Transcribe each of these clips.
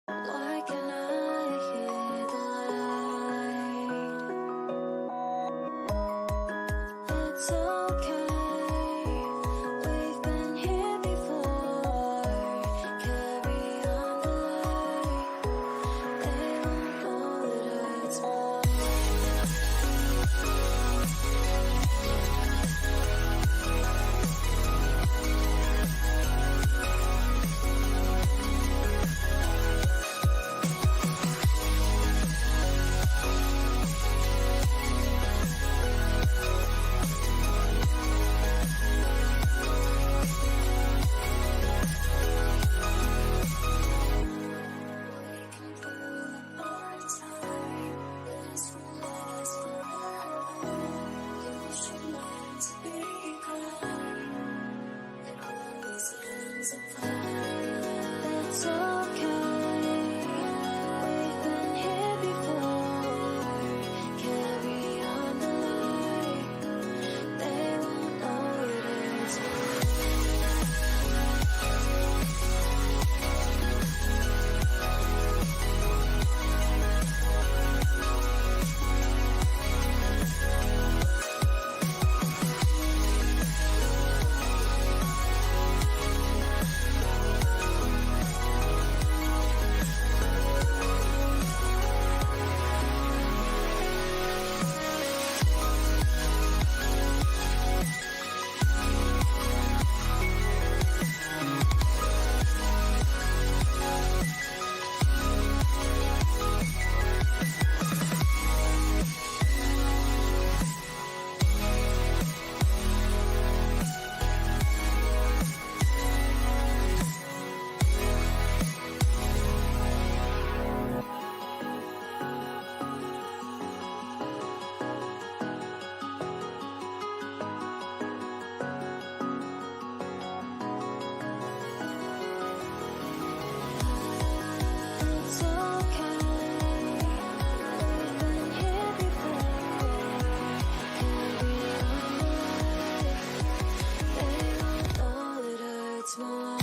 Why can I hear the light? It's okay, we've been here before. Carry on the light, they won't know it hurts more. It's okay, we've been here before. Carry on the light, they won't know it is. It's okay, we've been here before. Carry on the light, they won't know it hurts more.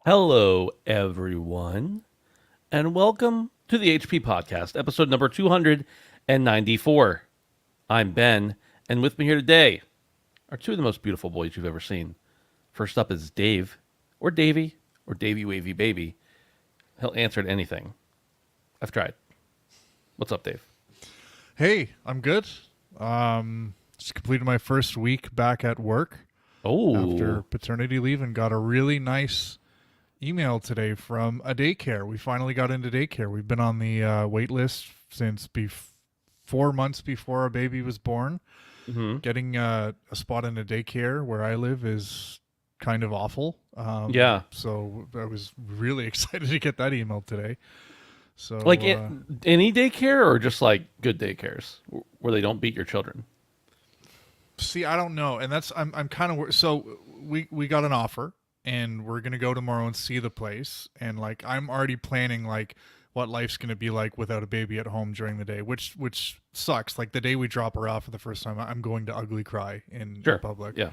Hello, everyone, and welcome to the HP Podcast, episode number 294. I'm Ben, and with me here today are two of the most beautiful boys you've ever seen. First up is Dave, or Davey, or Davey Wavy Baby. He'll answer to anything. I've tried. What's up, Dave? Hey, I'm good. Just completed my first week back at work after Oh, paternity leave and got a really nice email today from a daycare. We finally got into daycare. We've been on the wait list since 4 months before our baby was born. mm-hmm. Getting a spot in a daycare where I live is kind of awful. Yeah. So I was really excited to get that email today. So Like any daycare or just like good daycares where they don't beat your children? see, I don't know, and that's I'm kind of so we got an offer, and we're gonna go tomorrow and see the place, and like I'm already planning like what life's gonna be like without a baby at home during the day, which sucks. Like the day we drop her off for the first time, I'm going to ugly cry in Sure. public. Yeah.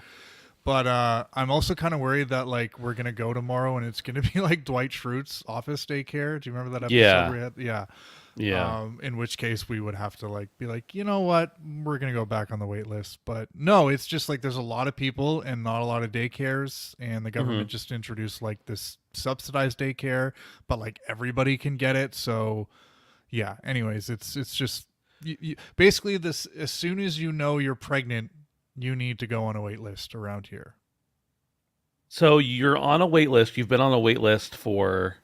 But I'm also kind of worried that like we're gonna go tomorrow and it's gonna be like Dwight Schrute's office daycare. Do you remember that episode? Yeah. We had? Yeah. Yeah. In which case we would have to like be like, you know what, we're gonna go back on the wait list. But no, it's just like there's a lot of people and not a lot of daycares, and the government just introduced like this subsidized daycare, but like everybody can get it. So yeah. Anyways, it's just basically this. As soon as you know you're pregnant, you need to go on a wait list around here. So you're on a wait list. You've been on a wait list for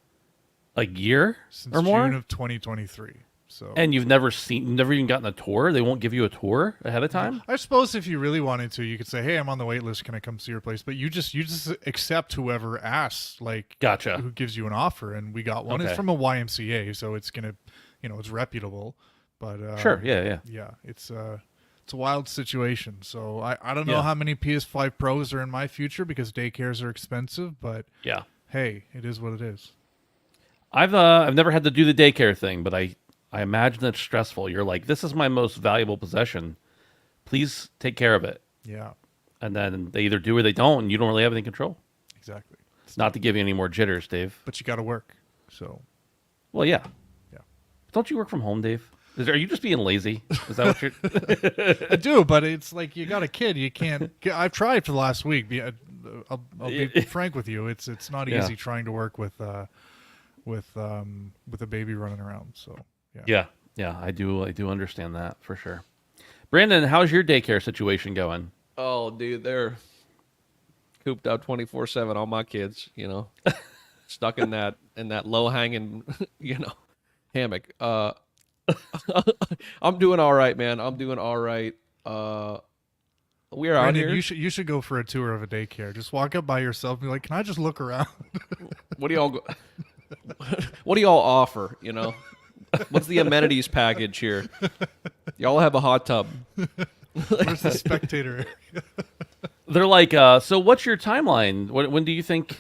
a year Since or more? June of 2023. So And you've never even gotten a tour? They won't give you a tour ahead of time? I suppose if you really wanted to, you could say, "Hey, I'm on the wait list. Can I come see your place?" But you just accept whoever asks, like, Gotcha. who gives you an offer. And we got one. Okay. It's from a YMCA, so it's gonna, it's reputable. But Sure, yeah. yeah, it's a wild situation. So I don't know Yeah. how many PS5 Pros are in my future because daycares are expensive. But Yeah. hey, it is what it is. I've never had to do the daycare thing, but I imagine it's stressful. You're like, this is my most valuable possession. Please take care of it. Yeah, And then they either do or they don't, and you don't really have any control. exactly. It's Not to give you any more jitters, Dave. but you got to work. So Well, yeah. yeah, Don't you work from home, Dave? Are you just being lazy? Is that what you're... I do. But it's like you got a kid. You can't. I've tried for the last week. I'll be frank with you. It's not Yeah. easy trying to work with a baby running around. So Yeah, I do understand that for sure. Brandon, how's your daycare situation going? Oh, dude, they're cooped up 24/7. All my kids, stuck in that low hanging, hammock. I'm doing all right, man. I'm doing all right. We're out Brandon, here. you should go for a tour of a daycare. Just walk up by yourself and be like, "Can I just look around?" What do y'all? What do y'all offer? What's the amenities package here? Y'all have a hot tub. Where's the spectator? They're like, so what's your timeline? When do you think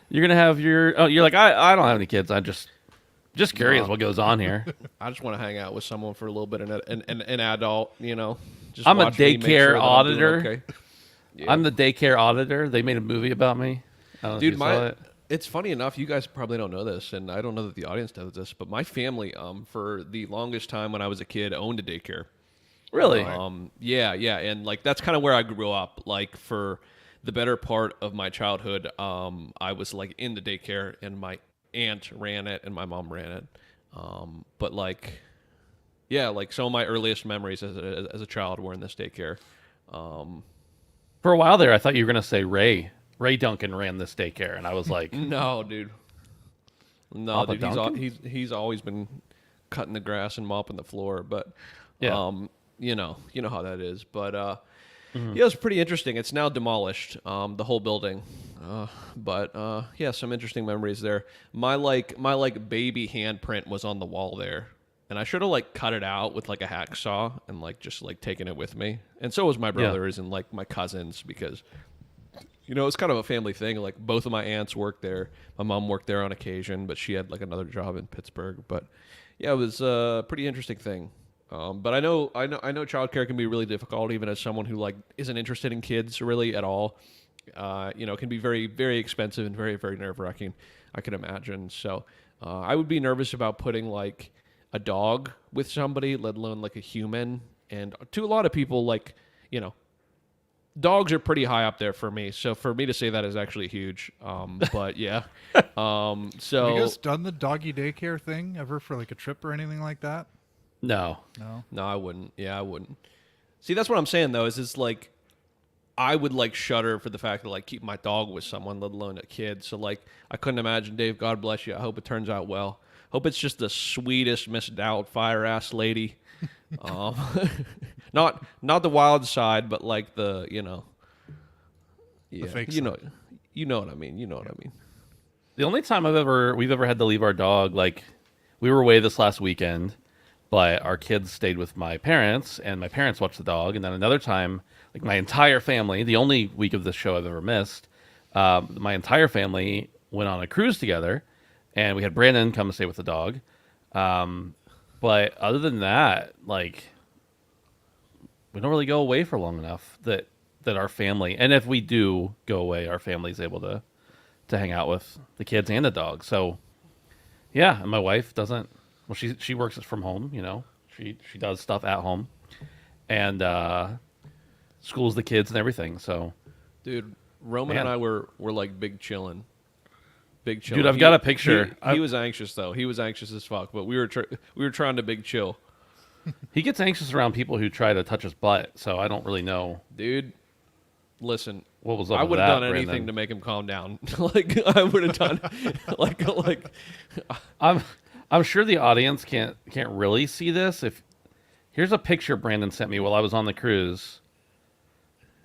you're gonna have your? Oh, you're like, I don't have any kids. I'm just curious what goes on here. I just want to hang out with someone for a little bit, an adult, Just I'm a watch me, make daycare sure that I'm doing auditor. okay. Yeah. I'm the daycare auditor. They made a movie about me. I don't know if Dude, you saw it. it's funny enough. You guys probably don't know this, and I don't know that the audience knows this, but my family, for the longest time when I was a kid, owned a daycare. Really? Yeah, and like that's kind of where I grew up. Like for the better part of my childhood, I was like in the daycare, and my aunt ran it, and my mom ran it. But like, yeah, like some of my earliest memories as a child were in this daycare. For a while there, I thought you were gonna say Ray. Ray Duncan ran this daycare, and I was like, No, dude. No, Papa dude. Duncan? He's always been cutting the grass and mopping the floor, but Yeah. you know how that is. But yeah, it was pretty interesting. It's now demolished, the whole building. But yeah, some interesting memories there. My baby handprint was on the wall there. And I should have like cut it out with like a hacksaw and like just like taken it with me. And so was my brothers and like my cousins because it's kind of a family thing. Like both of my aunts worked there. My mom worked there on occasion, but she had like another job in Pittsburgh. But yeah, it was a pretty interesting thing. But I know childcare can be really difficult, even as someone who like isn't interested in kids really at all. It can be very, very expensive and very, very nerve-wracking, I can imagine. So I would be nervous about putting like a dog with somebody, let alone like a human. And to a lot of people, like, dogs are pretty high up there for me. So for me to say that is actually huge. But yeah. Have So you guys done the doggy daycare thing ever for like a trip or anything like that? no. no, I wouldn't. Yeah, I wouldn't. See, that's what I'm saying though, is it's like I would like shudder for the fact that like keep my dog with someone, let alone a kid. So like I couldn't imagine. Dave, God bless you. I hope it turns out well. Hope it's just the sweetest Miss Doubtfire ass lady. Not the wild side, but like the yeah, fake you side. know what I mean. You know what I mean. The only time we've ever had to leave our dog, like we were away this last weekend, but our kids stayed with my parents, and my parents watched the dog. And then another time, like my entire family, the only week of this show I've ever missed, my entire family went on a cruise together, and we had Brandon come and stay with the dog. But other than that, like we don't really go away for long enough that our family, and if we do go away, our family's able to hang out with the kids and the dog. So yeah, and my wife doesn't. Well, she works from home. She does stuff at home, and schools the kids and everything. So Dude, Roman Man. and I were like big chillin'. Dude, I've got a picture. He was anxious though. He was anxious as fuck, but we were trying to big chill. he gets anxious around people who try to touch his butt. So I don't really know Dude, listen, what was up. I with would have that, done anything Brandon. to make him calm down. Like I would have done like I'm I'm sure the audience can't really see this. If here's a picture Brandon sent me while I was on the cruise.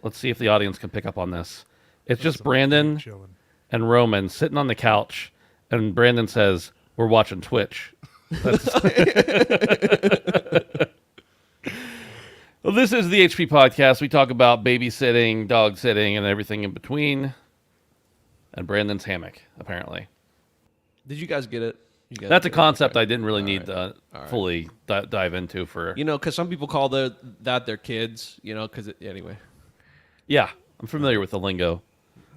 Let's see if the audience can pick up on this. It's just Brandon Chilling. and Roman sitting on the couch, and Brandon says, "We're watching Twitch." Well, this is the HP podcast. We talk about babysitting, dog sitting, and everything in between. And Brandon's hammock, apparently. Did you guys get it? You guys That's a get it? concept Okay. I didn't really need to right. fully dive into for. You know, because some people call that their kids. You know, because anyway. Yeah, I'm familiar with the lingo.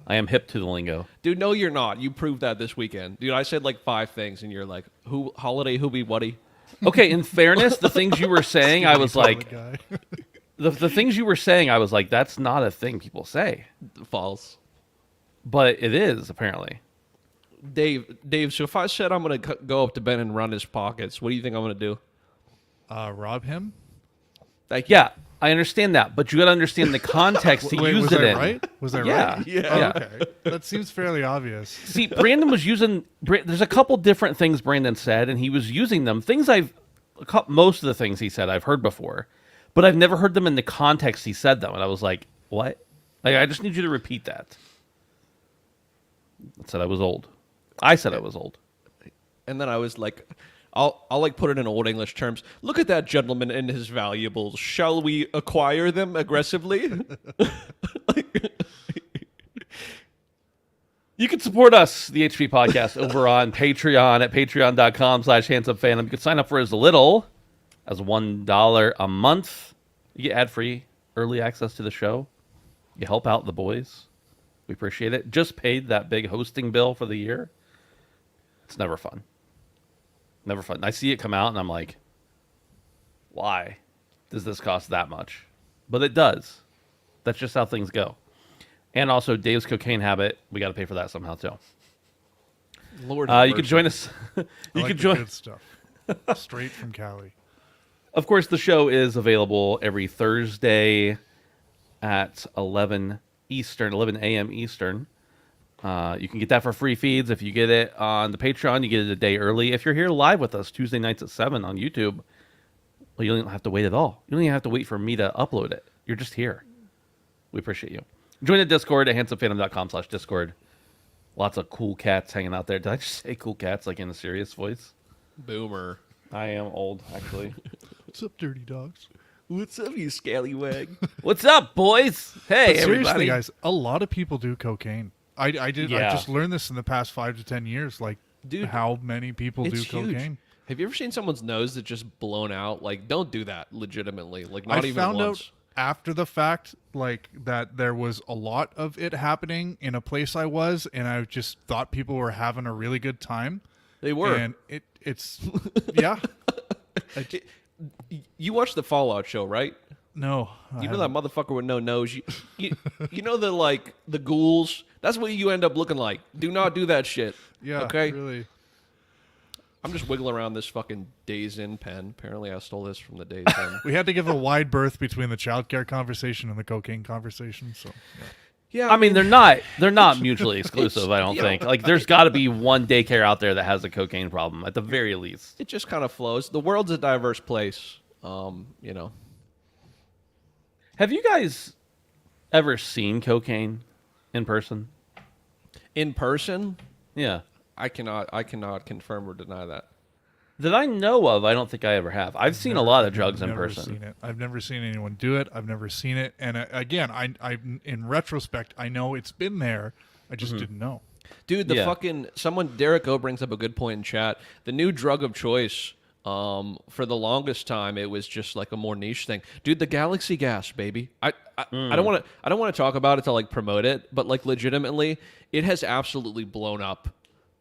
I am hip to the lingo. Dude, no, you're not. You proved that this weekend. Dude, I said like 5 things, and you're like, "Who holiday? Who be whatty?" Okay, in fairness, the things you were saying, I was like, Guy. the things you were saying, I was like, that's not a thing people say, False. but it is apparently. Dave. So if I said I'm gonna go up to Ben and run his pockets, what do you think I'm gonna do? Rob him? Thank you. Yeah, I understand that, but you got to understand the context he Wait, used was it I in. right? Was I Yeah, right? Yeah. Oh, yeah. okay. That seems fairly obvious. See, Brandon was using. There's a couple different things Brandon said, and he was using them. Most of the things he said I've heard before, but I've never heard them in the context he said them, and I was like, "What?" Like, I just need you to repeat that. I said I was old. I said I was old. And then I was like, I'll like put it in old English terms. Look at that gentleman and his valuables. Shall we acquire them aggressively? You can support us, the HP Podcast, over on Patreon at patreon.com/handsomephantom. You can sign up for as little as $1 a month. You get ad-free early access to the show. You help out the boys. We appreciate it. Just paid that big hosting bill for the year. It's never fun. Never fun. I see it come out and I'm like, why does this cost that much? But it does. That's just how things go. And also Dave's cocaine habit. We got to pay for that somehow too. Lord, You can join us. I You like can the join. good stuff. Straight from Cali. Of course, the show is available every Thursday at 11 a.m. Eastern. You can get that for free feeds. If you get it on the Patreon, you get it a day early. If you're here live with us Tuesday nights at 7 on YouTube, well, you don't have to wait at all. You don't even have to wait for me to upload it. You're just here. We appreciate you. Join the Discord at handsomephantom.com/Discord. Lots of cool cats hanging out there. Did I just say cool cats like in a serious voice? boomer. I am old, actually. What's up, dirty dogs? What's up, you scallywag? What's up, boys? Hey, But seriously, everybody. guys, a lot of people do cocaine. I Yeah. just learned this in the past 5 to 10 years. Like, Dude, how many people do It's huge. cocaine? Have you ever seen someone's nose that's just blown out? Like, don't do that legitimately. Like, not I even found once. out after the fact, like, that there was a lot of it happening in a place I was, and I just thought people were having a really good time. They were. And it's yeah. You watched the Fallout show, right? No, You know that motherfucker with no nose. You know the ghouls. That's what you end up looking like. Do not do that shit. yeah, Okay. really. I'm just wiggling around this fucking Days In pen. Apparently, I stole this from the Days In. We had to give a wide berth between the childcare conversation and the cocaine conversation. So yeah. I mean, they're not mutually exclusive. I don't think. Like, there's got to be one daycare out there that has a cocaine problem at the very least. It just kind of flows. The world's a diverse place. You know. Have you guys ever seen cocaine in person? In person, Yeah. I cannot confirm or deny that. That I know of, I don't think I ever have. I've seen a lot of drugs in never person. Seen it. I've never seen anyone do it. I've never seen it. And again, I in retrospect, I know it's been there. I just didn't know. Dude, the Yeah. fucking Derek O brings up a good point in chat. The new drug of choice, for the longest time, it was just like a more niche thing. Dude, the Galaxy Gas, baby. I don't want to talk about it to like promote it, but like legitimately, it has absolutely blown up.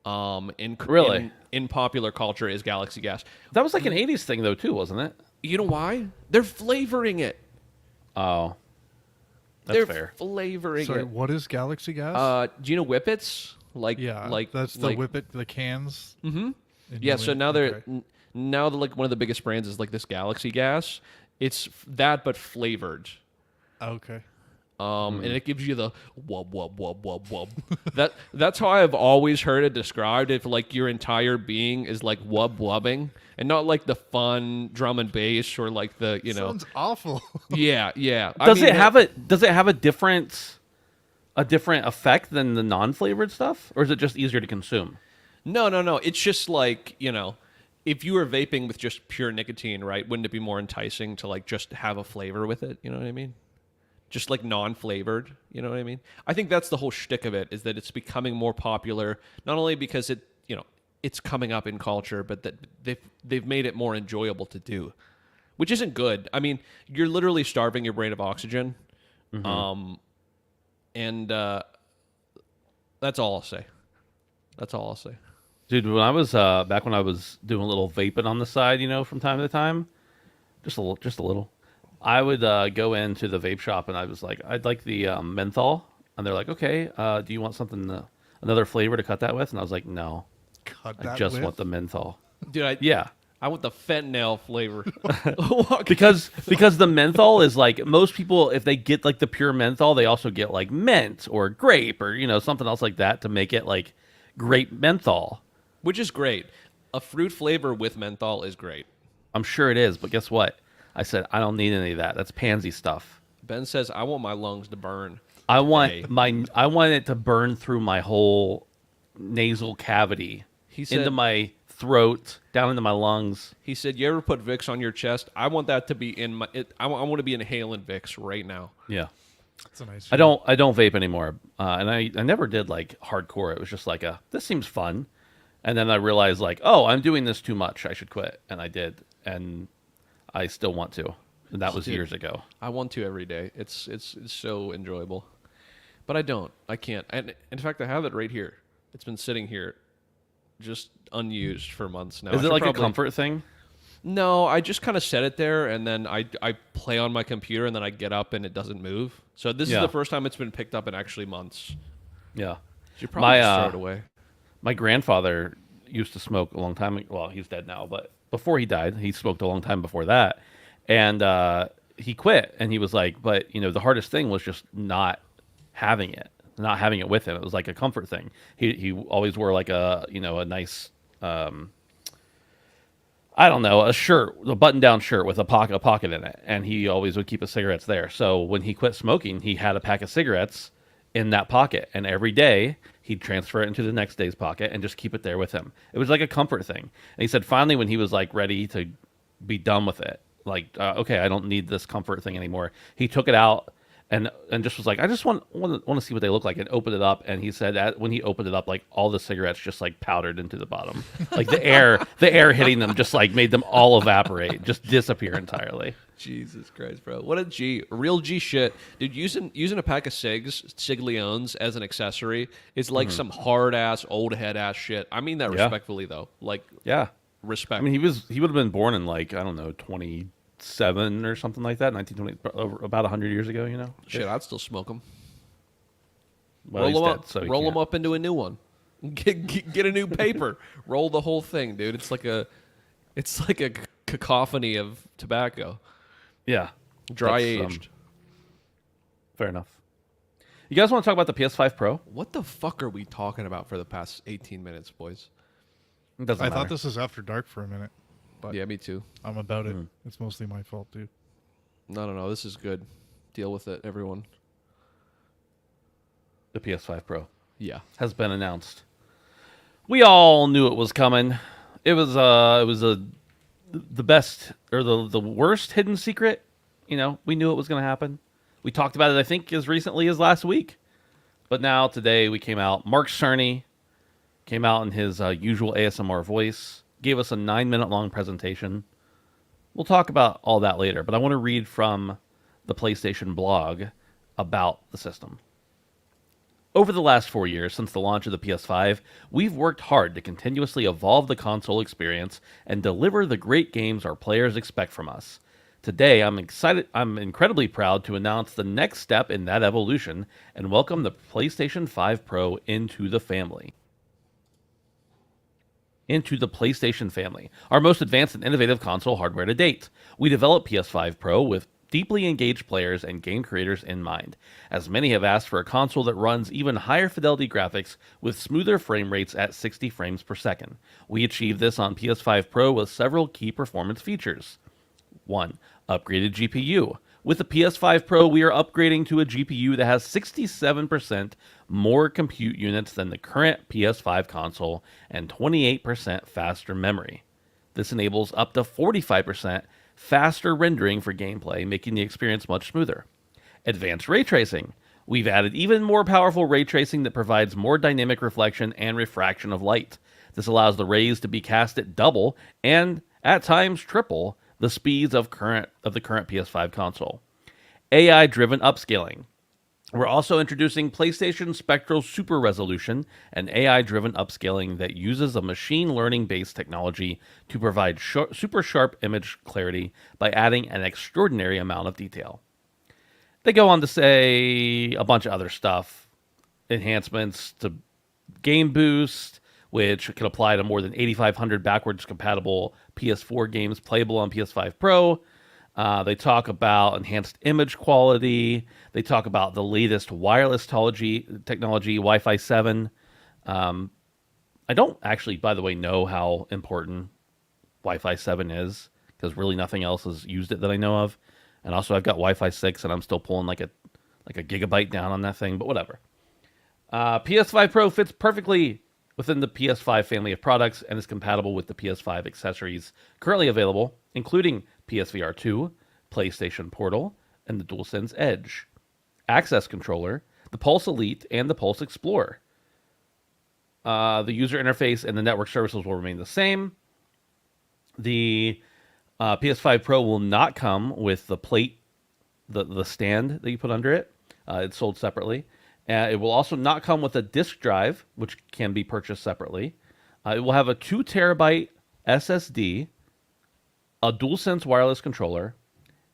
Really? In popular culture is Galaxy Gas. That was like an 80s thing, though, too, wasn't it? You know why? They're flavoring it. Oh. That's They're fair. flavoring Sorry, it. what is Galaxy Gas? Do you know Whippets? Like yeah, like that's the like, whippet, the cans. Mm-hmm. Yeah, so now now the like one of the biggest brands is like this Galaxy Gas. It's that but flavored. Okay. and it gives you the wub wub wub wub wub. That's how I've always heard it described. If like your entire being is like wub wubbing, and not like the fun drum and bass or like the Sounds awful. yeah. Does it have a different effect than the non-flavored stuff, or is it just easier to consume? No. It's just like, if you were vaping with just pure nicotine, right? Wouldn't it be more enticing to like just have a flavor with it? You know what I mean? Just like non-flavored. You know what I mean? I think that's the whole shtick of it, is that it's becoming more popular, not only because it's coming up in culture, but that they've made it more enjoyable to do, which isn't good. I mean, you're literally starving your brain of oxygen. And that's all I'll say. Dude, when I was back when I was doing a little vaping on the side, from time to time, just a little, I would go into the vape shop and I was like, I'd like the menthol, and they're like, okay, do you want something, another flavor to cut that with? And I was like, no, I just want the menthol. Dude, Yeah. I want the fentanyl flavor. because the menthol is like, most people, if they get like the pure menthol, they also get like mint or grape or something else like that to make it like grape menthol. Which is great. A fruit flavor with menthol is great. I'm sure it is, but guess what? I said I don't need any of that. That's pansy stuff. Ben says I want my lungs to burn. I want it to burn through my whole nasal cavity, into my throat, down into my lungs. He said, "You ever put Vicks on your chest? I want that to be in my. I want to be inhaling Vicks right now." Yeah. That's a nice. I don't vape anymore, and I never did like hardcore. It was just like this seems fun. And then I realized, like, oh, I'm doing this too much. I should quit. And I did. And I still want to. And that was years ago. I want to every day. It's so enjoyable. But I don't. I can't. And in fact, I have it right here. It's been sitting here just unused for months now. Is it like a comfort thing? No, I just kind of set it there, and then I play on my computer, and then I get up, and it doesn't move. So this is the first time it's been picked up in actually months. Yeah. Should probably just throw it away. My grandfather used to smoke a long time ago. Well, he's dead now, but before he died, he smoked a long time before that. And he quit. And he was like, but, the hardest thing was just not having it with him. It was like a comfort thing. He always wore like a nice, I don't know, a button-down shirt with a pocket in it. And he always would keep his cigarettes there. So when he quit smoking, he had a pack of cigarettes in that pocket, and every day he'd transfer it into the next day's pocket and just keep it there with him. It was like a comfort thing. And he said finally, when he was like ready to be done with it, like okay, I don't need this comfort thing anymore, he took it out and just was like, I just want to see what they look like, and opened it up. And he said that when he opened it up, like all the cigarettes just like powdered into the bottom, like the air hitting them just like made them all evaporate, just disappear entirely. Jesus Christ, bro. What a G. Real G shit. Dude, using a pack of Leones as an accessory is like some hard-ass, old-head-ass shit. I mean that respectfully, though. Like, respect. I mean, he would have been born in like, I don't know, 27 or something like that, 1920, about 100 years ago, Shit, I'd still smoke them. Well, roll them up into a new one. Get a new paper. Roll the whole thing, dude. It's like a cacophony of tobacco. Yeah. Dry aged. Fair enough. You guys want to talk about the PS5 Pro? What the fuck are we talking about for the past 18 minutes, boys? It doesn't matter. thought this was after dark for a minute. But yeah, me too. I'm about it. It's mostly my fault, dude. No. This is good. Deal with it, everyone. The PS5 Pro. Yeah. Has been announced. We all knew it was coming. It was the best or the worst hidden secret. We knew it was going to happen. We talked about it, I think, as recently as last week. But now, today, we came out. Mark Cerny came out in his usual ASMR voice, gave us a 9-minute long presentation. We'll talk about all that later, but I want to read from the PlayStation blog about the system. Over the last 4 years since the launch of the PS5, we've worked hard to continuously evolve the console experience and deliver the great games our players expect from us. Today, I'm incredibly proud to announce the next step in that evolution and welcome the PlayStation 5 Pro into the family. Into the PlayStation family, our most advanced and innovative console hardware to date. We developed PS5 Pro with deeply engaged players and game creators in mind, as many have asked for a console that runs even higher fidelity graphics with smoother frame rates at 60 frames per second. We achieved this on PS5 Pro with several key performance features. 1. Upgraded GPU. With the PS5 Pro, we are upgrading to a GPU that has 67% more compute units than the current PS5 console and 28% faster memory. This enables up to 45% faster rendering for gameplay, making the experience much smoother. Advanced ray tracing. We've added even more powerful ray tracing that provides more dynamic reflection and refraction of light. This allows the rays to be cast at double and, at times, triple the speeds of the current PS5 console. AI-driven upscaling. We're also introducing PlayStation Spectral Super Resolution, an AI-driven upscaling that uses a machine learning-based technology to provide super sharp image clarity by adding an extraordinary amount of detail. They go on to say a bunch of other stuff. Enhancements to Game Boost, which can apply to more than 8,500 backwards compatible PS4 games playable on PS5 Pro. They talk about enhanced image quality. They talk about the latest wireless technology, Wi-Fi 7. I don't actually, by the way, know how important Wi-Fi 7 is, because really nothing else has used it that I know of. And also I've got Wi-Fi 6 and I'm still pulling like a gigabyte down on that thing, but whatever. PS5 Pro fits perfectly within the PS5 family of products and is compatible with the PS5 accessories currently available, including PSVR 2, PlayStation Portal, and the DualSense Edge, Access Controller, the Pulse Elite, and the Pulse Explorer. The user interface and the network services will remain the same. The PS5 Pro will not come with the plate, the stand that you put under it. It's sold separately. It will also not come with a disk drive, which can be purchased separately. It will have a 2 terabyte SSD, a DualSense wireless controller,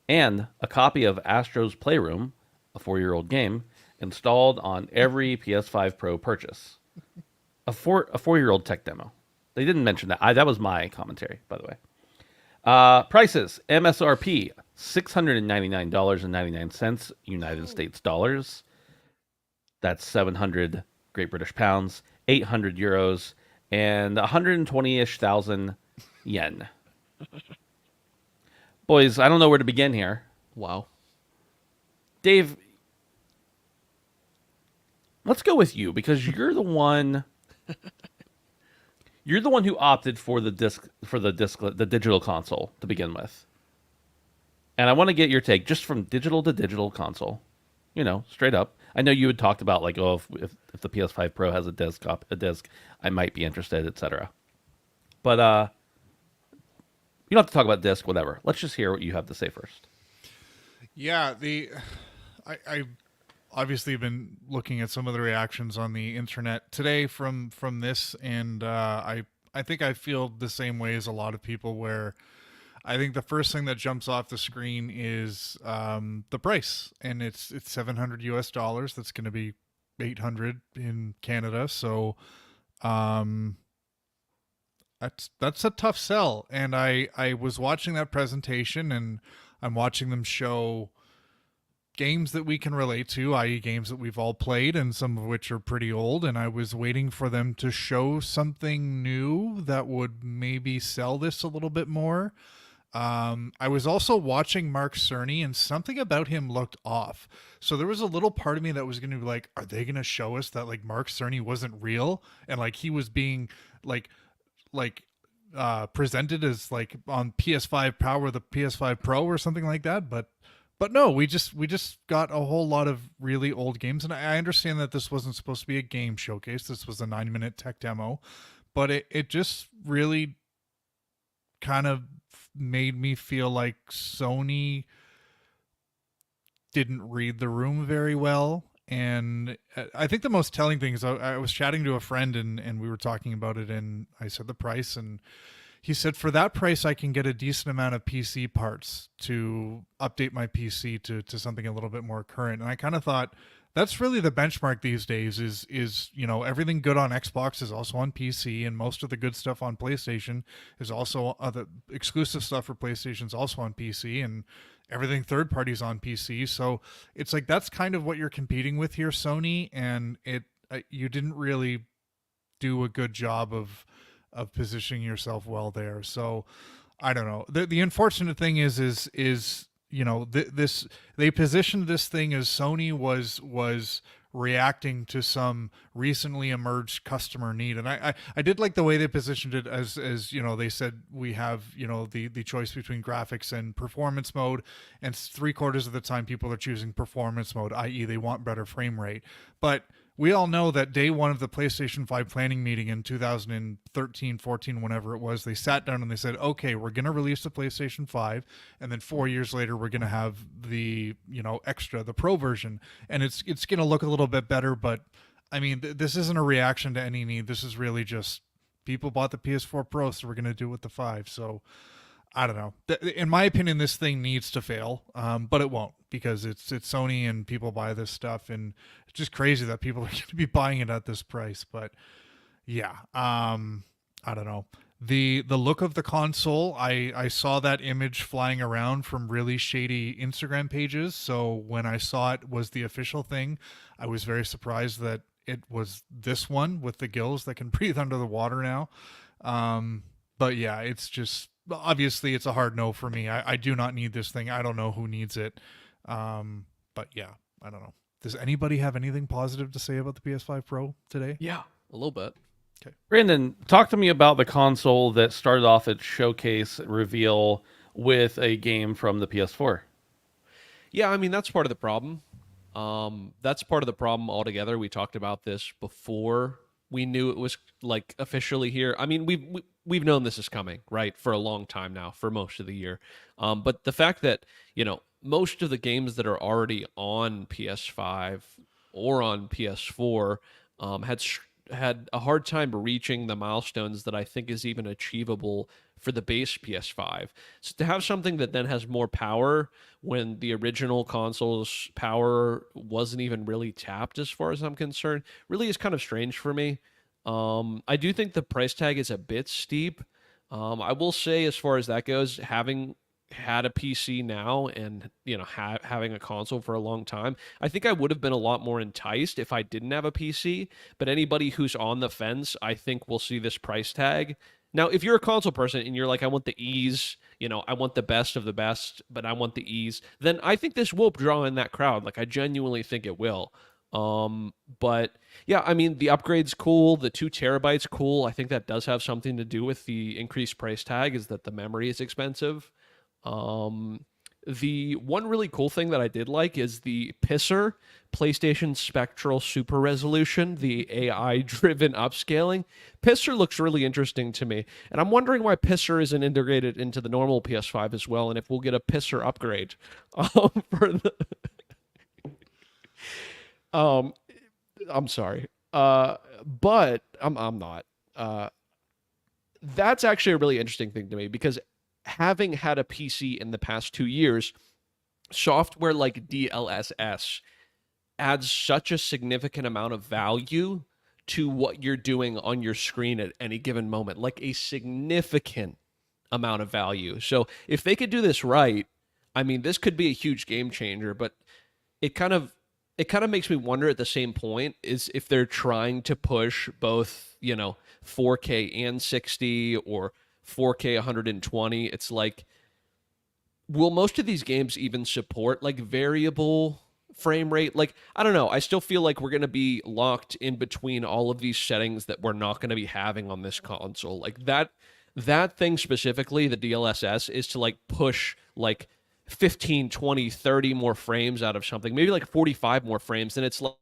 and a copy of Astro's Playroom, a 4-year-old game, installed on every PS5 Pro purchase. A 4-year-old tech demo. They didn't mention that. That was my commentary, by the way. Prices. MSRP, $699.99 United States dollars. That's 700 Great British pounds, 800 euros, and 120-ish thousand yen. Boys, I don't know where to begin here. Wow. Dave, let's go with you, because you're the one who opted for the digital console to begin with. And I want to get your take just from digital to digital console. Straight up. I know you had talked about like, oh, if the PS5 Pro has a disc, I might be interested, etc. But you don't have to talk about disc, whatever. Let's just hear what you have to say first. Yeah, I obviously been looking at some of the reactions on the internet today from this, and I think I feel the same way as a lot of people, where I think the first thing that jumps off the screen is the price, and it's $700 US. That's going to be 800 in Canada. So that's a tough sell. And I was watching that presentation, and I'm watching them show games that we can relate to, i.e. games that we've all played, and some of which are pretty old, and I was waiting for them to show something new that would maybe sell this a little bit more. I was also watching Mark Cerny, and something about him looked off. So there was a little part of me that was going to be like, are they going to show us that like Mark Cerny wasn't real, and like he was being like presented as like on PS5 Power, the PS5 Pro or something like that, but no, we just got a whole lot of really old games. And I understand that this wasn't supposed to be a game showcase. This was a 9-minute tech demo, but it just really kind of made me feel like Sony didn't read the room very well. And I think the most telling thing is I was chatting to a friend, and we were talking about it, and I said the price, and he said, for that price, I can get a decent amount of PC parts to update my PC to something a little bit more current. And I kind of thought that's really the benchmark these days is everything good on Xbox is also on PC, and most of the good stuff on PlayStation is also the exclusive stuff for PlayStation is also on PC. And everything third parties on PC. So it's like that's kind of what you're competing with here, Sony, and you didn't really do a good job of positioning yourself well there. So I don't know. The unfortunate thing is this they positioned this thing as Sony was reacting to some recently emerged customer need, and I did like the way they positioned it as they said we have the choice between graphics and performance mode, and 3/4 of the time people are choosing performance mode, i.e. they want better frame rate. But we all know that day one of the PlayStation 5 planning meeting in 2013, 14, whenever it was, they sat down and they said, okay, we're going to release the PlayStation 5. And then 4 years later, we're going to have the, extra, the Pro version. And it's going to look a little bit better. But I mean, this isn't a reaction to any need. This is really just people bought the PS4 Pro, so we're going to do it with the 5. So I don't know. In my opinion, this thing needs to fail, but it won't because it's Sony and people buy this stuff, and it's just crazy that people are going to be buying it at this price. But yeah, I don't know. The look of the console, I saw that image flying around from really shady Instagram pages. So when I saw it was the official thing, I was very surprised that it was this one with the gills that can breathe under the water now. But yeah, it's just obviously it's a hard no for me. I do not need this thing. I don't know who needs it. But yeah, I don't know. Does anybody have anything positive to say about the PS5 Pro today? Yeah, a little bit. Okay. Brandon, talk to me about the console that started off its showcase reveal with a game from the PS4. Yeah, I mean, that's part of the problem. That's part of the problem altogether. We talked about this before we knew it was like officially here. I mean, we've known this is coming, right, for a long time now, for most of the year. But the fact that, most of the games that are already on PS5 or on PS4 had a hard time reaching the milestones that I think is even achievable for the base PS5. So to have something that then has more power when the original console's power wasn't even really tapped, as far as I'm concerned, really is kind of strange for me. I do think the price tag is a bit steep. I will say, as far as that goes, having had a PC now and having a console for a long time, I think I would have been a lot more enticed if I didn't have a PC. But anybody who's on the fence, I think will see this price tag. Now, if you're a console person and you're like, I want the ease, I want the best of the best, but I want the ease, then I think this will draw in that crowd. Like, I genuinely think it will. But yeah, I mean, the upgrade's cool. The 2 terabytes cool. I think that does have something to do with the increased price tag, is that the memory is expensive. The one really cool thing that I did like is the Pisser PlayStation Spectral Super Resolution, the AI-driven upscaling. Pisser looks really interesting to me, and I'm wondering why Pisser isn't integrated into the normal PS5 as well, and if we'll get a Pisser upgrade for the. I'm sorry, but I'm not. That's actually a really interesting thing to me, because having had a PC in the past 2 years, software like DLSS adds such a significant amount of value to what you're doing on your screen at any given moment, like a significant amount of value. So if they could do this right, I mean, this could be a huge game changer, but it kind of makes me wonder at the same point is if they're trying to push both, 4K and 60 or 4K 120. It's like, will most of these games even support like variable frame rate? Like, I don't know. I still feel like we're going to be locked in between all of these settings that we're not going to be having on this console. Like that thing specifically, the DLSS, is to like push like 15, 20, 30 more frames out of something, maybe like 45 more frames. And it's like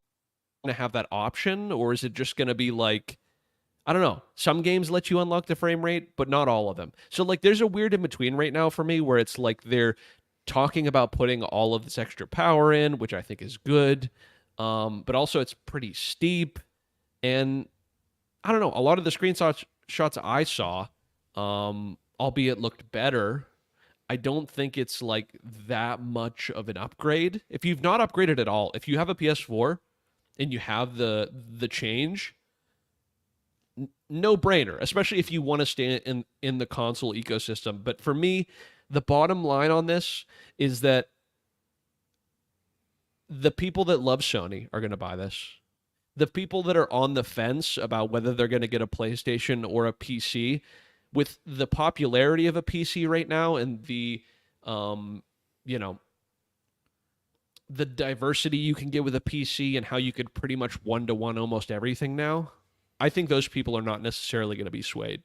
going to have that option, or is it just going to be like, I don't know. Some games let you unlock the frame rate, but not all of them. So like there's a weird in between right now for me where it's like they're talking about putting all of this extra power in, which I think is good. But also it's pretty steep. And I don't know, a lot of the screenshots I saw, albeit looked better, I don't think it's like that much of an upgrade. If you've not upgraded at all, if you have a PS4 and you have the change, no brainer, especially if you want to stay in the console ecosystem. But for me, the bottom line on this is that the people that love Sony are going to buy this. The people that are on the fence about whether they're going to get a PlayStation or a PC, with the popularity of a PC right now and the, you know, the diversity you can get with a PC and how you could pretty much one-to-one almost everything now, I think those people are not necessarily going to be swayed.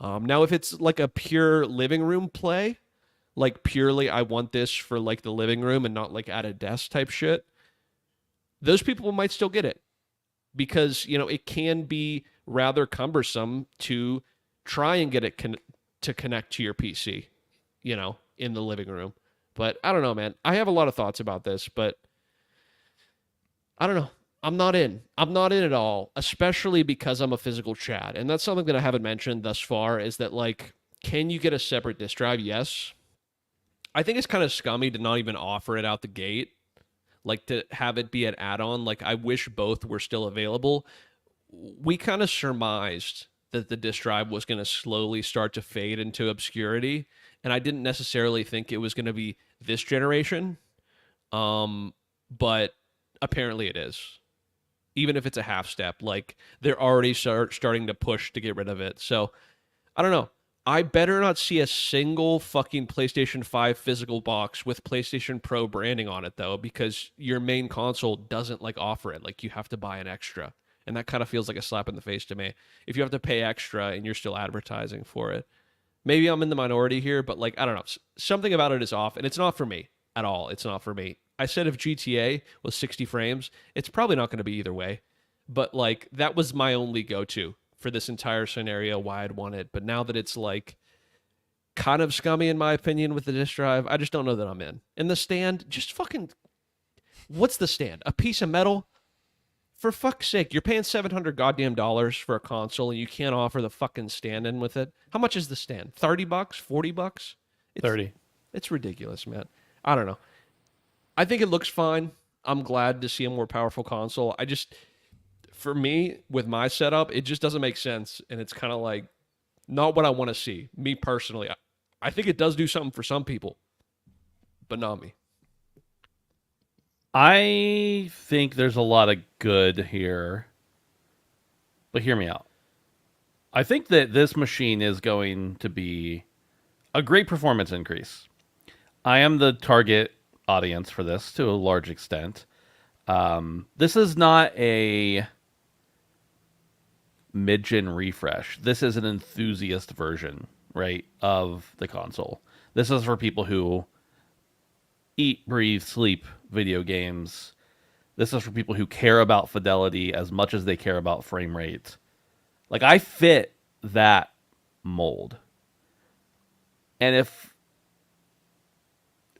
Now, if it's like a pure living room play, like purely I want this for like the living room and not like at a desk type shit, those people might still get it because, you know, it can be rather cumbersome to try and get it to connect to your PC, you know, in the living room. But I don't know, man. I have a lot of thoughts about this, but I don't know. I'm not in. I'm not in at all, especially because I'm a physical Chad. And that's something that I haven't mentioned thus far is that, like, can you get a separate disk drive? Yes. I think it's kind of scummy to not even offer it out the gate, like to have it be an add-on. Like, I wish both were still available. We kind of surmised that the disk drive was going to slowly start to fade into obscurity, and I didn't necessarily think it was going to be this generation, but apparently it is. Even if it's a half step, like they're already starting to push to get rid of it. So I don't know. I better not see a single fucking PlayStation 5 physical box with PlayStation Pro branding on it, though, because your main console doesn't like offer it. Like, you have to buy an extra. And that kind of feels like a slap in the face to me. If you have to pay extra and you're still advertising for it. Maybe I'm in the minority here, but like, I don't know. Something about it is off, and it's not for me at all. It's not for me. I said if GTA was 60 frames, it's probably not going to be either way. But like, that was my only go-to for this entire scenario, why I'd want it. But now that it's like kind of scummy in my opinion with the disk drive, I just don't know that I'm in. And the stand, just fucking, what's the stand? A piece of metal? For fuck's sake, you're paying $700 goddamn dollars for a console and you can't offer the fucking stand in with it. How much is the stand? $30? $40? 30. It's ridiculous, man. I don't know. I think it looks fine. I'm glad to see a more powerful console. I just, for me, with my setup, it just doesn't make sense. And it's kind of like not what I want to see. Me personally, I think it does do something for some people, but not me. I think there's a lot of good here, but hear me out. I think that this machine is going to be a great performance increase. I am the target audience for this to a large extent. This is not a mid-gen refresh. This is an enthusiast version, right, of the console. This is for people who eat, breathe, sleep video games. This is for people who care about fidelity as much as they care about frame rate. Like, I fit that mold. And if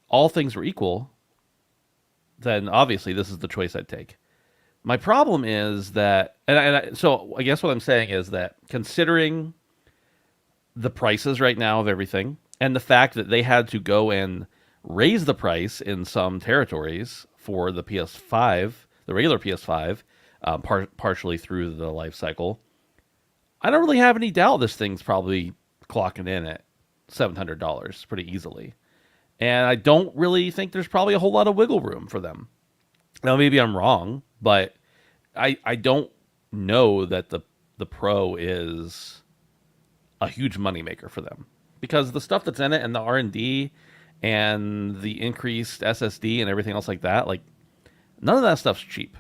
all things were equal, then obviously this is the choice I'd take. My problem is that, so I guess what I'm saying is that considering the prices right now of everything, and the fact that they had to go and raise the price in some territories for the PS5, the regular PS5, partially through the life cycle, I don't really have any doubt this thing's probably clocking in at $700 pretty easily. And I don't really think there's probably a whole lot of wiggle room for them. Now, maybe I'm wrong, but I don't know that the Pro is a huge moneymaker for them. Because the stuff that's in it and the R&D and the increased SSD and everything else like that, like, none of that stuff's cheap.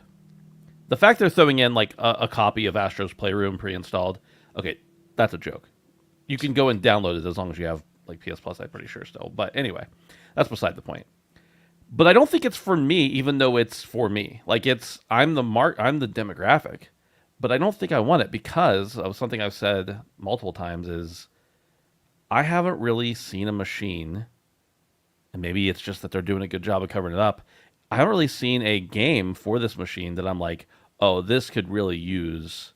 The fact they're throwing in, like, a copy of Astro's Playroom pre-installed, okay, that's a joke. You can go and download it as long as you have, like, PS Plus, I'm pretty sure still. But anyway, that's beside the point. But I don't think it's for me, even though it's for me. Like, I'm the demographic. But I don't think I want it because of something I've said multiple times is I haven't really seen a machine, and maybe it's just that they're doing a good job of covering it up. I haven't really seen a game for this machine that I'm like, oh, this could really use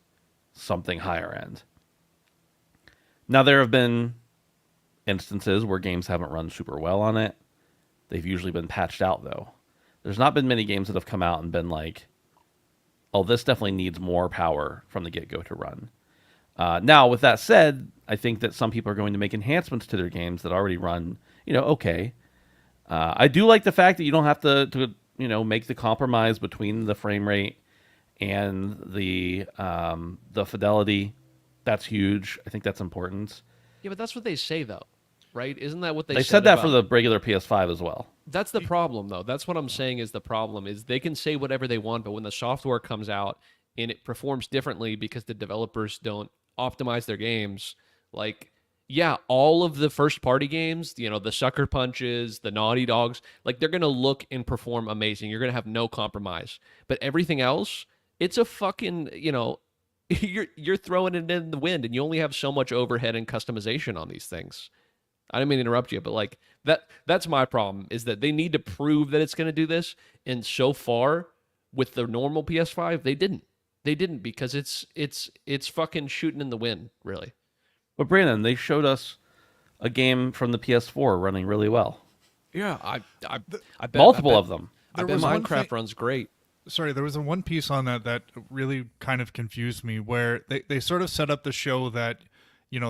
something higher end. Now, there have been instances where games haven't run super well on it. They've usually been patched out, though. There's not been many games that have come out and been like, oh, this definitely needs more power from the get-go to run. Now, with that said, I think that some people are going to make enhancements to their games that already run okay. I do like the fact that you don't have to make the compromise between the frame rate and the fidelity. That's huge. I think that's important. Yeah, but that's what they say though, right? Isn't that what they They said said that about... for the regular PS5 as well. That's the problem, though. That's what I'm saying is the problem is they can say whatever they want, but when the software comes out and it performs differently because the developers don't optimize their games, like, yeah, all of the first party games, the Sucker Punches, the Naughty Dogs, like they're going to look and perform amazing. You're going to have no compromise. But everything else, it's a fucking, you're throwing it in the wind and you only have so much overhead and customization on these things. I didn't mean to interrupt you, but like that's my problem is that they need to prove that it's going to do this. And so far with the normal PS5, they didn't. They didn't because it's fucking shooting in the wind, really. But Brandon, they showed us a game from the PS4 running really well. Yeah, I bet Multiple of them. I There bet was one Minecraft thing- runs great. Sorry, there was a one piece on that really kind of confused me, where they sort of set up the show that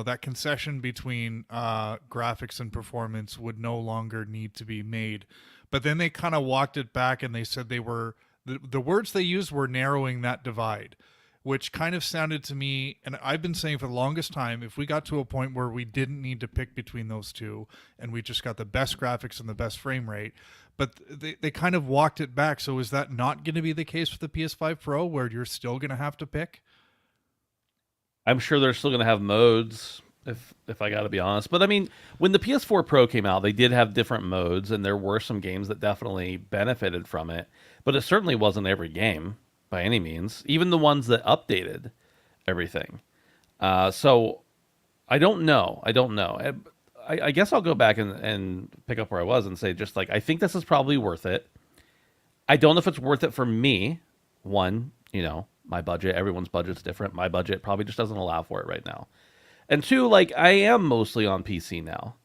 that concession between graphics and performance would no longer need to be made, but then they kind of walked it back and they said they were the words they used were narrowing that divide, which kind of sounded to me, and I've been saying for the longest time, if we got to a point where we didn't need to pick between those two and we just got the best graphics and the best frame rate, but they kind of walked it back. So is that not going to be the case with the PS5 Pro, where you're still going to have to pick? I'm sure they're still going to have modes, if I got to be honest. But I mean, when the PS4 Pro came out, they did have different modes, and there were some games that definitely benefited from it. But it certainly wasn't every game by any means, even the ones that updated everything. So I don't know. I guess I'll go back and pick up where I was and say just like, I think this is probably worth it. I don't know if it's worth it for me. One, my budget, everyone's budget's different. My budget probably just doesn't allow for it right now. And two, like I am mostly on PC now.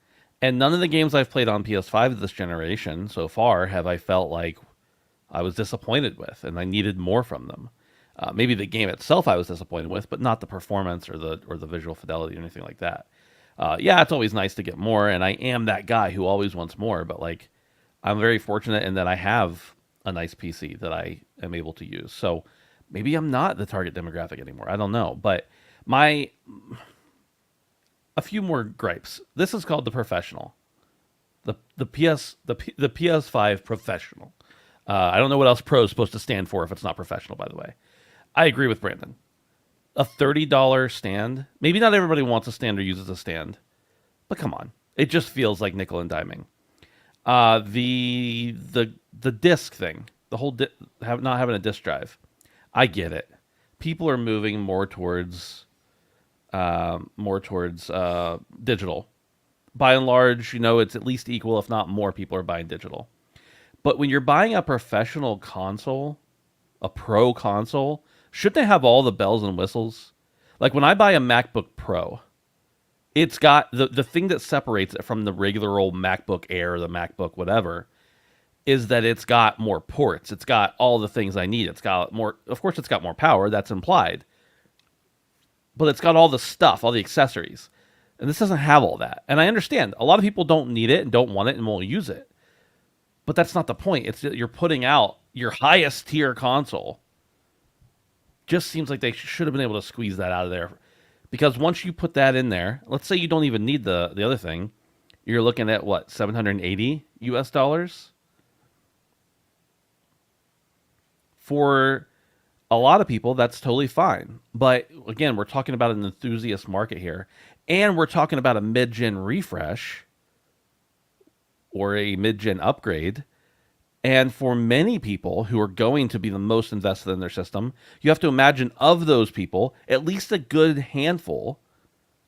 And none of the games I've played on PS5 this generation so far have I felt like I was disappointed with and I needed more from them. Maybe the game itself I was disappointed with, but not the performance or the visual fidelity or anything like that. Yeah, it's always nice to get more, and I am that guy who always wants more, but like I'm very fortunate in that I have a nice PC that I am able to use. So maybe I'm not the target demographic anymore. I don't know, but a few more gripes. This is called the Professional. The PS5 Professional. I don't know what else Pro is supposed to stand for if it's not professional, by the way. I agree with Brandon. A $30 stand. Maybe not everybody wants a stand or uses a stand, but come on. It just feels like nickel and diming. The disc thing, the whole not having a disc drive. I get it. People are moving more towards digital. By and large, it's at least equal, if not more, people are buying digital. But when you're buying a professional console, a pro console, shouldn't they have all the bells and whistles? Like when I buy a MacBook Pro, it's got the thing that separates it from the regular old MacBook Air, the MacBook whatever, is that it's got more ports. It's got all the things I need. It's got more, of course it's got more power, that's implied. But it's got all the stuff, all the accessories. And this doesn't have all that. And I understand, a lot of people don't need it and don't want it and won't use it. But that's not the point. It's that you're putting out your highest tier console. Just seems like they should have been able to squeeze that out of there. Because once you put that in there, let's say you don't even need the other thing, you're looking at what, $780 US? For a lot of people, that's totally fine. But again, we're talking about an enthusiast market here. And we're talking about a mid-gen refresh or a mid-gen upgrade. And for many people who are going to be the most invested in their system, you have to imagine of those people, at least a good handful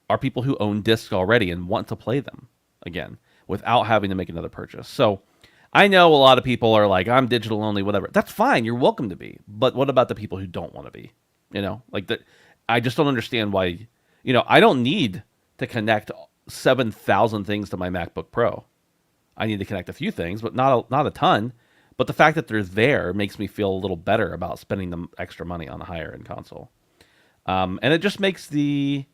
are people who own discs already and want to play them again without having to make another purchase. So I know a lot of people are like, I'm digital only, whatever. That's fine. You're welcome to be. But what about the people who don't want to be? Like that. I just don't understand why, I don't need to connect 7,000 things to my MacBook Pro. I need to connect a few things, but not a ton. But the fact that they're there makes me feel a little better about spending the extra money on a higher end console. And it just makes the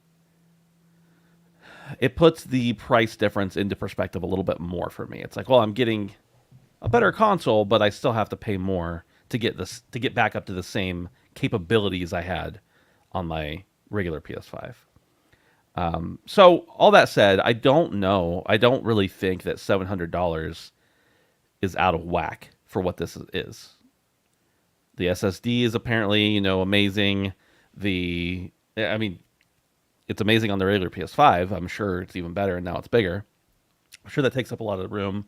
it puts the price difference into perspective a little bit more for me. It's like, well, I'm getting a better console, but I still have to pay more to get back up to the same capabilities I had on my regular PS5. So all that said, I don't know. I don't really think that $700 is out of whack for what this is. The SSD is apparently, amazing. I mean, it's amazing on the regular PS5. I'm sure it's even better, and now it's bigger. I'm sure that takes up a lot of room.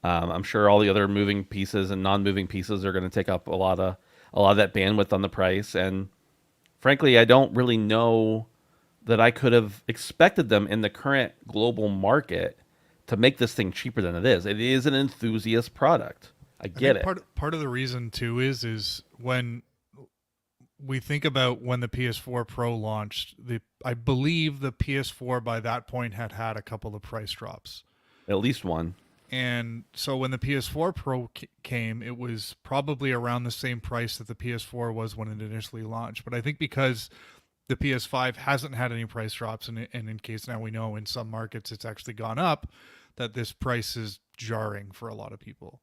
I'm sure all the other moving pieces and non-moving pieces are going to take up a lot of that bandwidth on the price. And frankly, I don't really know that I could have expected them in the current global market to make this thing cheaper than it is. It is an enthusiast product. I get it. Part of the reason too is when we think about when the PS4 Pro launched, I believe the PS4 by that point had a couple of price drops. At least one. And so when the PS4 Pro came, it was probably around the same price that the PS4 was when it initially launched. But I think because the PS5 hasn't had any price drops, and in case now we know in some markets it's actually gone up, that this price is jarring for a lot of people.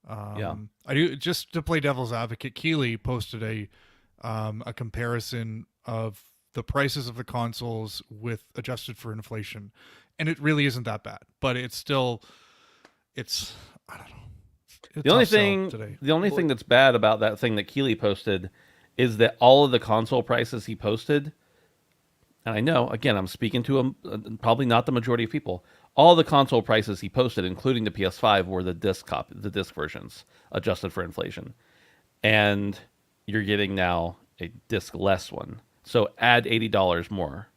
Yeah. I do, just to play devil's advocate, Keeley posted a comparison of the prices of the consoles with adjusted for inflation, and it really isn't that bad, but it's still, I don't know. The only thing that's bad about that thing that Keeley posted is that all of the console prices he posted, and I know, again, I'm speaking to probably not the majority of people, all the console prices he posted, including the PS5, were the disc versions, adjusted for inflation. And you're getting now a disc-less one. So add $80 more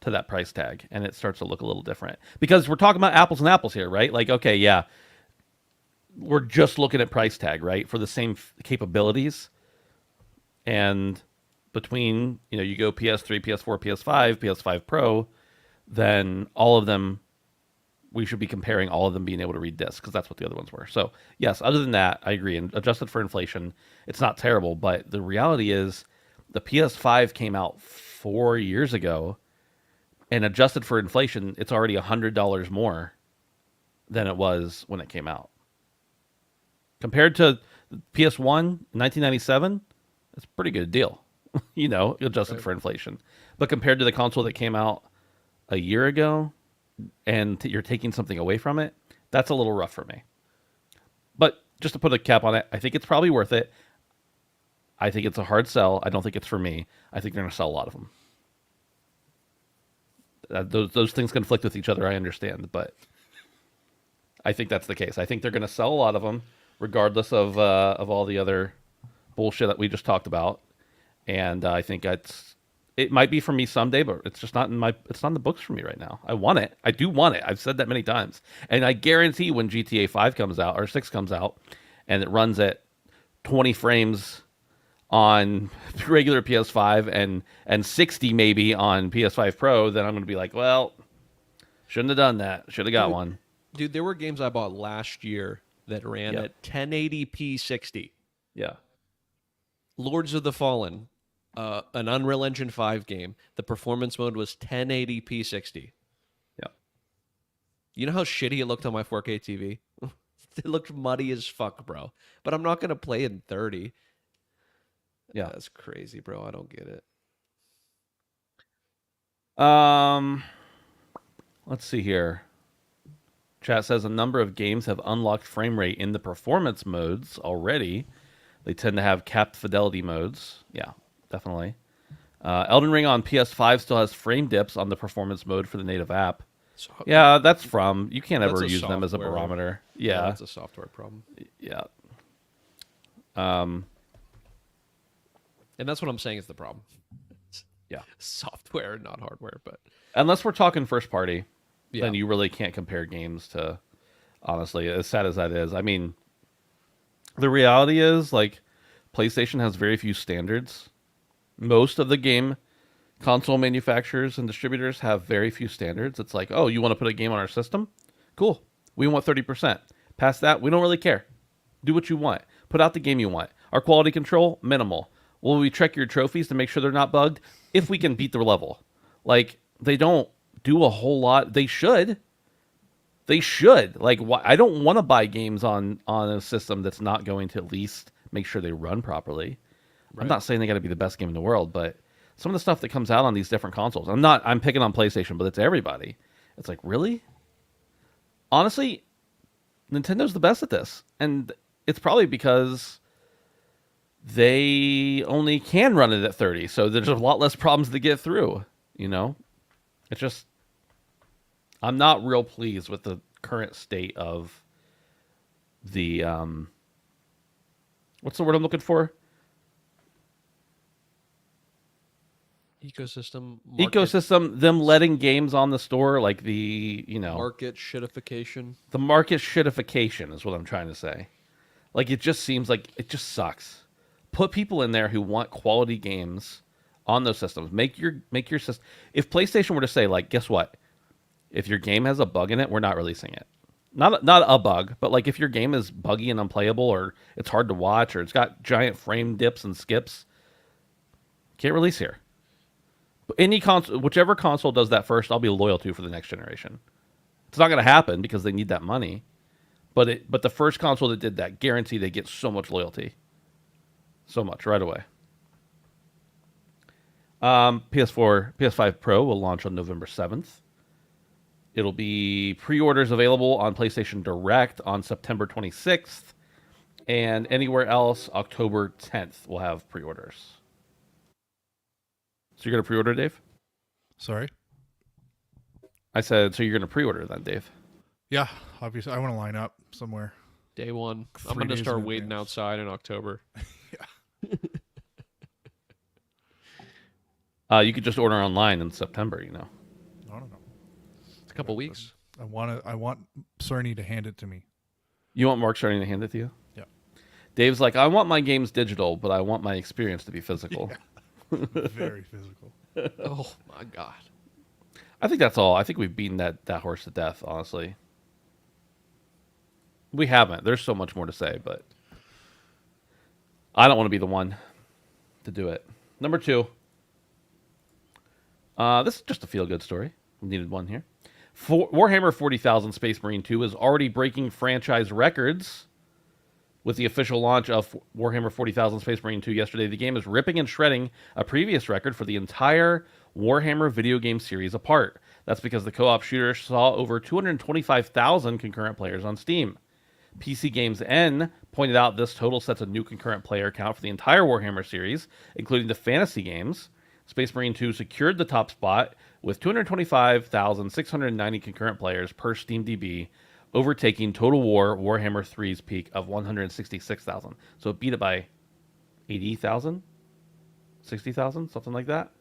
to that price tag, and it starts to look a little different. Because we're talking about apples and apples here, right? Like, okay, yeah, we're just looking at price tag, right? For the same capabilities. And between, you go PS3, PS4, PS5, PS5 Pro, then all of them, we should be comparing all of them being able to read discs, because that's what the other ones were. So, yes, other than that, I agree. And adjusted for inflation, it's not terrible. But the reality is the PS5 came out 4 years ago, and adjusted for inflation, it's already $100 more than it was when it came out. Compared to PS1 1997, it's a pretty good deal, adjusted for inflation. But compared to the console that came out a year ago, and you're taking something away from it, that's a little rough for me. But just to put a cap on it, I think it's probably worth it. I think it's a hard sell. I don't think it's for me. I think they're going to sell a lot of them. Those things conflict with each other, I understand, but I think that's the case. I think they're going to sell a lot of them, regardless of all the other bullshit that we just talked about. And I think it might be for me someday, but it's just it's not in the books for me right now. I want it. I do want it. I've said that many times. And I guarantee when GTA 5 comes out, or 6 comes out, and it runs at 20 frames on regular PS5 and 60 maybe on PS5 Pro, then I'm going to be like, well, shouldn't have done that. Should have got one. Dude, there were games I bought last year that ran at 1080p 60. Yeah. Lords of the Fallen, an Unreal Engine 5 game. The performance mode was 1080p 60. Yeah. You know how shitty it looked on my 4K TV? It looked muddy as fuck, bro. But I'm not going to play in 30. Yeah. That's crazy, bro. I don't get it. Let's see here. Chat says a number of games have unlocked frame rate in the performance modes already. They tend to have capped fidelity modes. Yeah, definitely. Elden Ring on PS5 still has frame dips on the performance mode for the native app. So, yeah, that's you can't ever use them as a software. barometer. Yeah. That's a software problem. Yeah. And that's what I'm saying is the problem. Yeah. Software, not hardware, but Unless we're talking first party, yeah. then you really can't compare games to, honestly, as sad as that is. I mean, the reality is, like, PlayStation has very few standards. Most of the game console manufacturers and distributors have very few standards. It's like, oh, you want to put a game on our system? Cool. We want 30%. Past that, we don't really care. Do what you want. Put out the game you want. Our quality control, minimal. Will we check your trophies to make sure they're not bugged? If we can beat the level. Like, they don't do a whole lot. They should. They should. Like, I don't want to buy games on a system that's not going to at least make sure they run properly. I'm not saying they got to be the best game in the world, but some of the stuff that comes out on these different consoles, I'm picking on PlayStation, but it's everybody. It's like, really? Honestly, Nintendo's the best at this. And it's probably because they only can run it at 30, so there's a lot less problems to get through, you know? It's just, I'm not real pleased with the current state of the, what's the word I'm looking for? Ecosystem, them letting games on the store, like the, market shitification. The market shitification is what I'm trying to say. Like, it just seems like it just sucks. Put people in there who want quality games on those systems. Make your system. If PlayStation were to say, like, guess what? If your game has a bug in it, we're not releasing it. Not a bug, but like if your game is buggy and unplayable, or it's hard to watch, or it's got giant frame dips and skips, can't release here. Any console, whichever console does that first, I'll be loyal to for the next generation. It's not going to happen because they need that money, but the first console that did that, guarantee they get so much loyalty, so much right away. PS5 Pro will launch on November 7th. It'll be pre-orders available on PlayStation Direct on September 26th, and anywhere else October 10th will have pre-orders. So you're going to pre-order, Dave? Sorry? I said, so you're going to pre-order then, Dave? Yeah, obviously. I want to line up somewhere. Day one. 3 I'm going to days start in waiting advance. outside in October. You could just order online in September, I don't know. It's a couple weeks. I want Cerny to hand it to me. You want Mark starting to hand it to you? Yeah. Dave's like, I want my games digital, but I want my experience to be physical. Very physical. Oh, my God. I think that's all. I think we've beaten that horse to death, honestly. We haven't. There's so much more to say, but I don't want to be the one to do it. Number 2. This is just a feel-good story. We needed one here. Warhammer 40,000 Space Marine 2 is already breaking franchise records. With the official launch of Warhammer 40,000 Space Marine 2 yesterday, the game is ripping and shredding a previous record for the entire Warhammer video game series apart. That's because the co-op shooter saw over 225,000 concurrent players on Steam. PC Games N pointed out this total sets a new concurrent player count for the entire Warhammer series, including the fantasy games. Space Marine 2 secured the top spot with 225,690 concurrent players per SteamDB, overtaking Total War Warhammer 3's peak of 166,000. So it beat it by 80,000? 60,000? Something like that.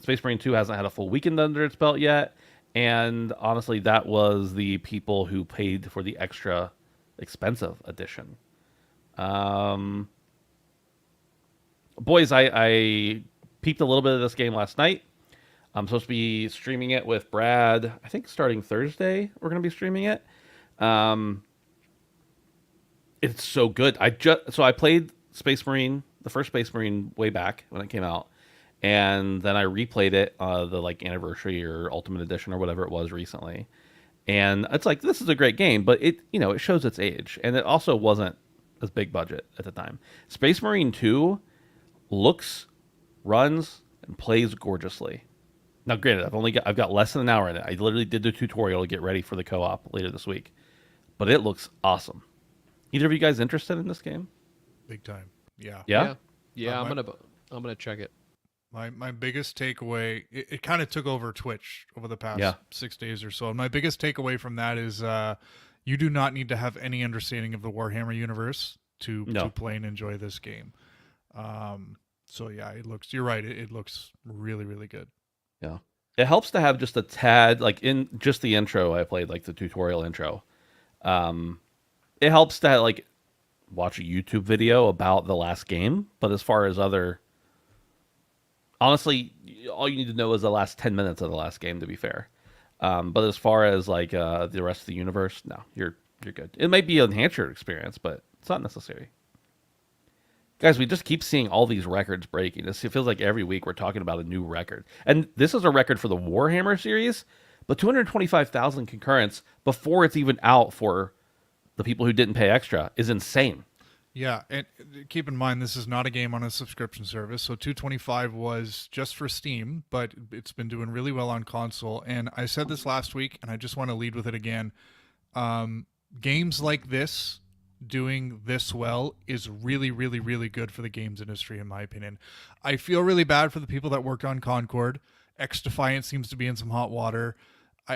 Space Marine 2 hasn't had a full weekend under its belt yet, and honestly, that was the people who paid for the extra expensive edition. Boys, I peeped a little bit of this game last night. I'm supposed to be streaming it with Brad. I think starting Thursday, we're going to be streaming it. It's so good. I played Space Marine, the first Space Marine, way back when it came out, and then I replayed it, the anniversary or Ultimate Edition or whatever it was recently. And it's like, this is a great game, but it shows its age, and it also wasn't as big budget at the time. Space Marine 2 looks, runs, and plays gorgeously. Now, granted, I've got less than an hour in it. I literally did the tutorial to get ready for the co-op later this week, but it looks awesome. Either of you guys interested in this game? Big time. Yeah. Yeah. Yeah. I'm gonna check it. My biggest takeaway, it kind of took over Twitch over the past 6 days or so. And my biggest takeaway from that is you do not need to have any understanding of the Warhammer universe to play and enjoy this game. So yeah, you're right. It looks really, really good. Yeah. It helps to have just a tad, like in just the intro I played, like the tutorial intro. It helps to watch a YouTube video about the last game. But as far as honestly, all you need to know is the last 10 minutes of the last game, to be fair. But as far as the rest of the universe, no, you're good. It might be an enhancer experience, but it's not necessary. Guys, we just keep seeing all these records breaking. It feels like every week we're talking about a new record. And this is a record for the Warhammer series, but 225,000 concurrents before it's even out for the people who didn't pay extra is insane. Yeah, and keep in mind this is not a game on a subscription service. So 225 was just for Steam, but it's been doing really well on console. And I said this last week, and I just want to lead with it again. Games like this doing this well is really, really, really good for the games industry, in my opinion. I feel really bad for the people that worked on Concord. X Defiant seems to be in some hot water.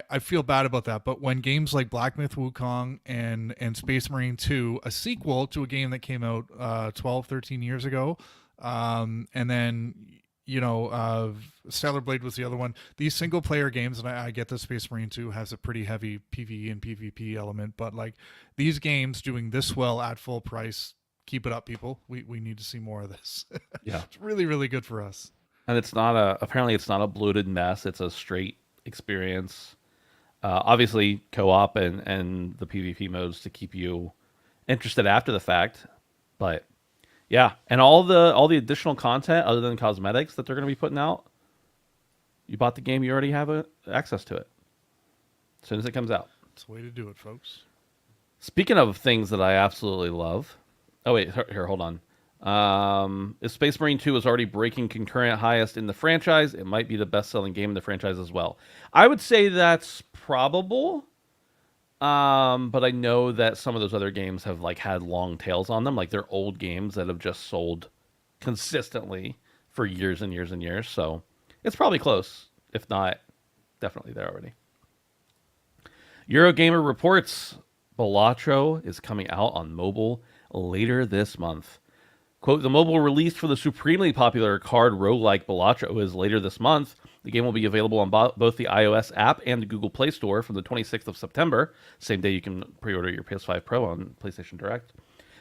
I feel bad about that. But when games like Black Myth Wukong and Space Marine 2, a sequel to a game that came out 12, 13 years ago, and then, Stellar Blade was the other one. These single player games, and I get that Space Marine 2 has a pretty heavy PvE and PvP element, but like these games doing this well at full price, keep it up, people. We need to see more of this. Yeah. It's really, really good for us. And apparently it's not a bloated mess. It's a straight experience. Obviously, co-op and the PvP modes to keep you interested after the fact, but yeah, and all the additional content other than cosmetics that they're going to be putting out. You bought the game, you already have access to it as soon as it comes out. It's the way to do it, folks. Speaking of things that I absolutely love, oh wait, here, hold on. If Space Marine 2 is already breaking concurrent highest in the franchise, it might be the best-selling game in the franchise as well. I would say that's probable, but I know that some of those other games have like had long tails on them, like they're old games that have just sold consistently for years and years and years. So it's probably close, if not definitely there already. Eurogamer reports Balatro is coming out on mobile later this month. Quote, the mobile release for the supremely popular card roguelike Balatro is later this month. The game will be available on both the iOS app and the Google Play Store from the 26th of September. Same day you can pre-order your PS5 Pro on PlayStation Direct.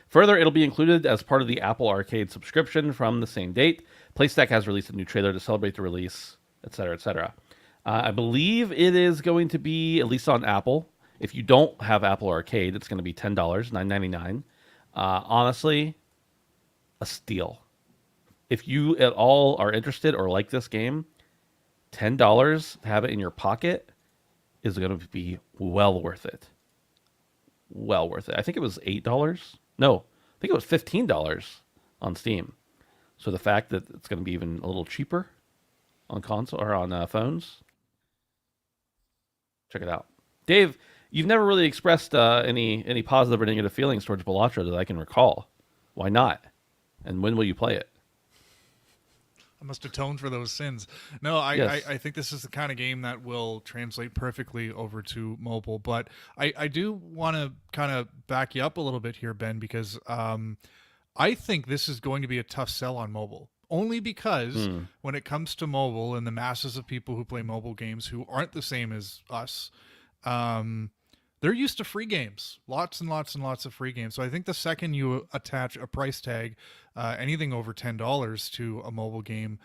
Further, it'll be included as part of the Apple Arcade subscription from the same date. PlayStack has released a new trailer to celebrate the release, etc., etc. I believe it is going to be, at least on Apple. If you don't have Apple Arcade, it's going to be $10, $9.99. Honestly, a steal. If you at all are interested or like this game, $10 to have it in your pocket is going to be well worth it. Well worth it. I think it was $8. No, I think it was $15 on Steam. So the fact that it's going to be even a little cheaper on console or on phones, check it out. Dave, you've never really expressed any positive or negative feelings towards Balatro that I can recall. Why not? And when will you play it? I must atone for those sins. No, I think this is the kind of game that will translate perfectly over to mobile. But I do want to kind of back you up a little bit here, Ben, because I think this is going to be a tough sell on mobile. Only because when it comes to mobile and the masses of people who play mobile games who aren't the same as us, they're used to free games, lots and lots and lots of free games. So I think the second you attach a price tag, anything over $10 to a mobile game,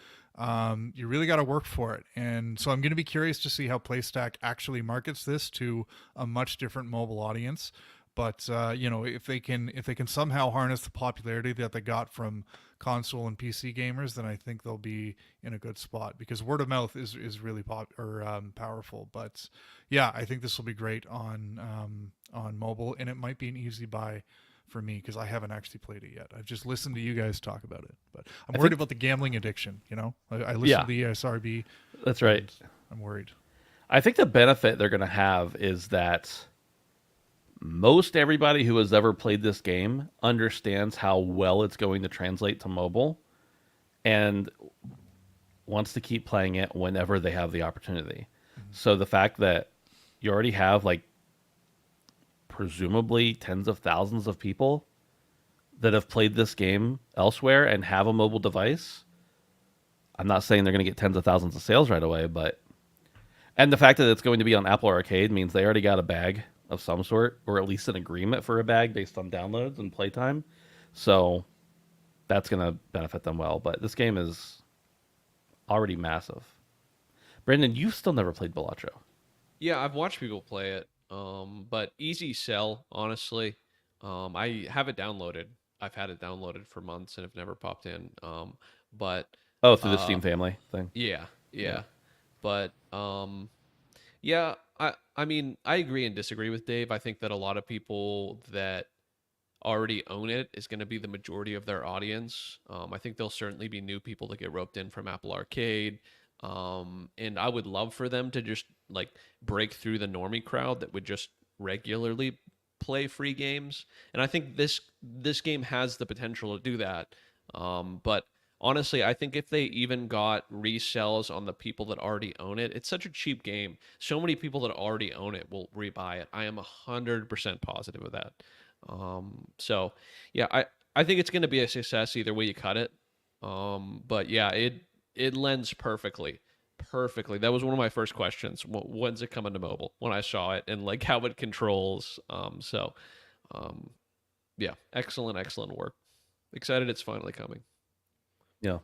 you really got to work for it. And so I'm going to be curious to see how PlayStack actually markets this to a much different mobile audience. But if they can somehow harness the popularity that they got from console and PC gamers, then I think they'll be in a good spot, because word of mouth is really powerful. But yeah, I think this will be great on mobile, and it might be an easy buy for me because I haven't actually played it yet. I've just listened to you guys talk about it, but I'm worried about the gambling addiction. I listened to the ESRB. That's right. I'm worried. I think the benefit they're going to have is that most everybody who has ever played this game understands how well it's going to translate to mobile and wants to keep playing it whenever they have the opportunity. Mm-hmm. So the fact that you already have like presumably tens of thousands of people that have played this game elsewhere and have a mobile device, I'm not saying they're going to get tens of thousands of sales right away, and the fact that it's going to be on Apple Arcade means they already got a bag of some sort, or at least an agreement for a bag based on downloads and playtime. So that's going to benefit them well. But this game is already massive. Brendan, you've still never played Balatro. Yeah, I've watched people play it, but easy sell, honestly. I have it downloaded. I've had it downloaded for months and have never popped in. But Oh, through the uh, Steam family thing. yeah, Yeah. yeah. But yeah, I mean, I agree and disagree with Dave. I think that a lot of people that already own it is going to be the majority of their audience. I think there'll certainly be new people that get roped in from Apple Arcade. And I would love for them to just like break through the normie crowd that would just regularly play free games. And I think this game has the potential to do that. But honestly, I think if they even got resells on the people that already own it, it's such a cheap game. So many people that already own it will rebuy it. I am 100% positive of that. So yeah, I think it's going to be a success either way you cut it. But yeah, it lends perfectly. Perfectly. That was one of my first questions. When's it coming to mobile? When I saw it and like how it controls. Um, yeah, excellent work. Excited it's finally coming. Yeah.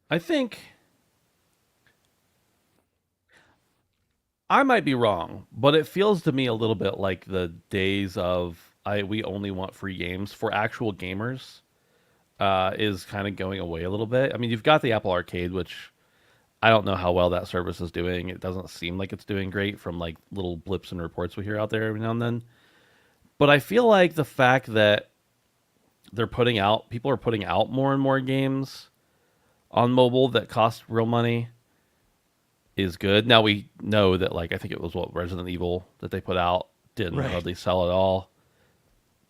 I think I might be wrong, but it feels to me a little bit like the days of we only want free games for actual gamers is kind of going away a little bit. I mean, you've got the Apple Arcade, which I don't know how well that service is doing. It doesn't seem like it's doing great from like little blips and reports we hear out there every now and then. But I feel like the fact that people are putting out more and more games on mobile that cost real money is good. Now we know that like I think it was what Resident Evil that they put out didn't Right. hardly sell at all.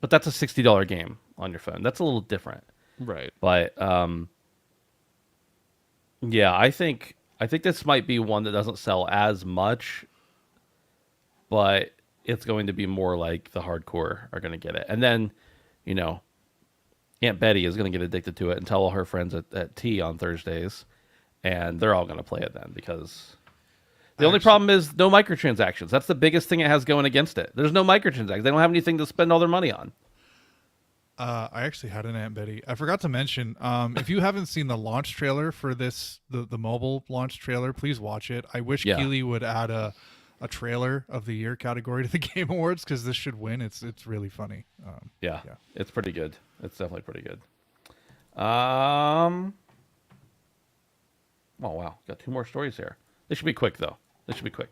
But that's a $60 game on your phone. That's a little different. Right. But yeah, I think this might be one that doesn't sell as much, but it's going to be more like the hardcore are going to get it. And then, you know, Aunt Betty is going to get addicted to it and tell all her friends at tea on Thursdays, and they're all going to play it then because the only problem is no microtransactions. That's the biggest thing it has going against it. There's no microtransactions. They don't have anything to spend all their money on. I actually had an Aunt Betty. I forgot to mention, if you haven't seen the launch trailer for this, the mobile launch trailer, please watch it. I wish Yeah. Keeley would add a trailer of the year category to the Game Awards because this should win. It's really funny. Yeah, Yeah. it's pretty good. It's definitely pretty good. Oh wow, got two more stories here. They should be quick though. They should be quick.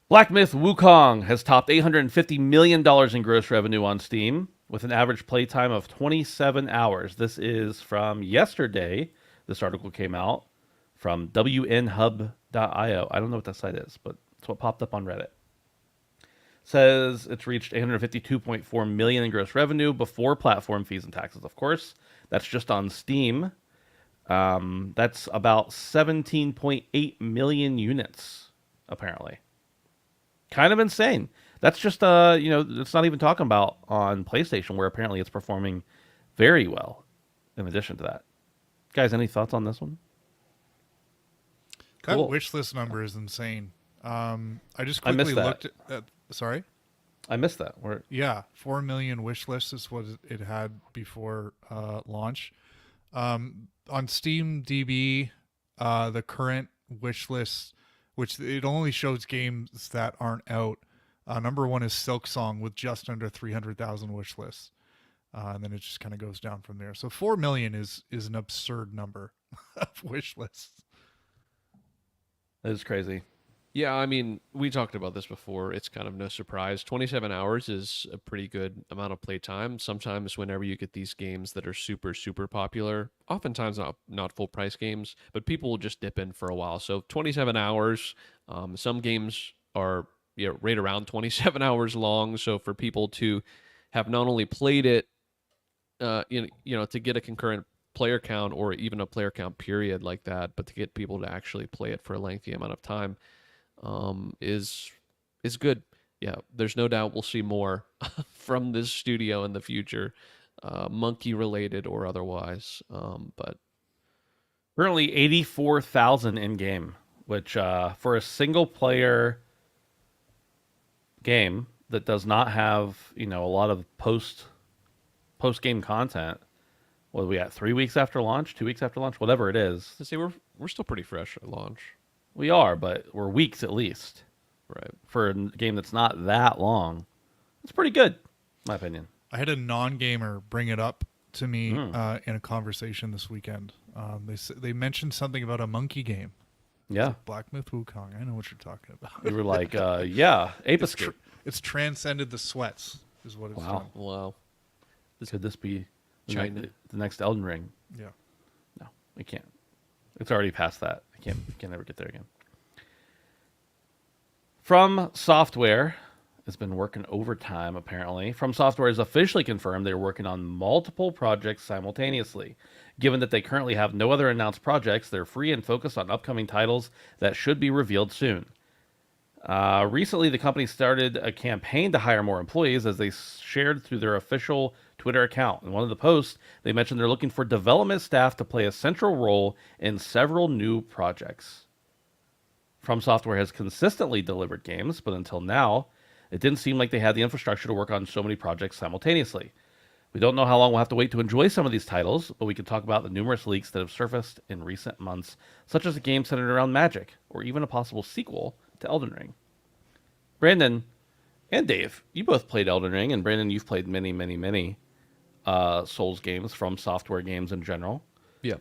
Black Myth Wukong has topped $850 million in gross revenue on Steam with an average playtime of 27 hours. This is from yesterday. This article came out from WNHub.io. I don't know what that site is, but it's what popped up on Reddit. Says it's reached 852.4 million in gross revenue before platform fees and taxes, of course. That's just on Steam. That's about 17.8 million units, apparently. Kind of insane. That's just it's not even talking about on PlayStation, where apparently it's performing very well. In addition to that, guys, any thoughts on this one? That Cool. wish list number is insane. I just I missed quickly that. looked at. Sorry. I missed that. Where Yeah, 4 million wish lists is what it had before launch. On Steam DB, the current wish list, which it only shows games that aren't out. Number one is Silk Song with just under 300,000 wish lists. And then it just kind of goes down from there. So 4 million is an absurd number of wish lists. it is crazy. Yeah, I mean, we talked about this before. It's kind of no surprise. 27 hours is a pretty good amount of playtime. Sometimes whenever you get these games that are super popular, oftentimes not full price games, but people will just dip in for a while. So 27 hours, some games are right around 27 hours long. So for people to have not only played it, to get a concurrent player count or even a player count period like that, but to get people to actually play it for a lengthy amount of time, is good. Yeah, there's no doubt we'll see more from this studio in the future, monkey related or otherwise. But Currently 84,000 in game, which for a single player game that does not have a lot of post game content. What are we at? 3 weeks after launch, 2 weeks after launch, whatever it is. to say we're still pretty fresh at launch, We are, but we're weeks at least right? for a game that's not that long. It's pretty good. My opinion. I had a non-gamer bring it up to me in a conversation this weekend. They mentioned something about a monkey game. Yeah. Black Myth Wukong. I know what you're talking about. We were like, yeah, Ape It's, Escape. it's transcended the sweats, is what it's Wow. done. Wow. Could this be China. the next Elden Ring? Yeah. No, we can't. It's already past that. We can't ever get there again. From Software has been working overtime, apparently. From Software has officially confirmed they're working on multiple projects simultaneously. Given that they currently have no other announced projects, they're free and focused on upcoming titles that should be revealed soon. Recently, the company started a campaign to hire more employees as they shared through their official Twitter account. In one of the posts, they mentioned they're looking for development staff to play a central role in several new projects. From Software has consistently delivered games, but until now, it didn't seem like they had the infrastructure to work on so many projects simultaneously. We don't know how long we'll have to wait to enjoy some of these titles, but we can talk about the numerous leaks that have surfaced in recent months, such as a game centered around magic, or even a possible sequel to Elden Ring. Brandon and Dave, you both played Elden Ring, and Brandon, you've played many Souls games, From Software games in general. Yeah.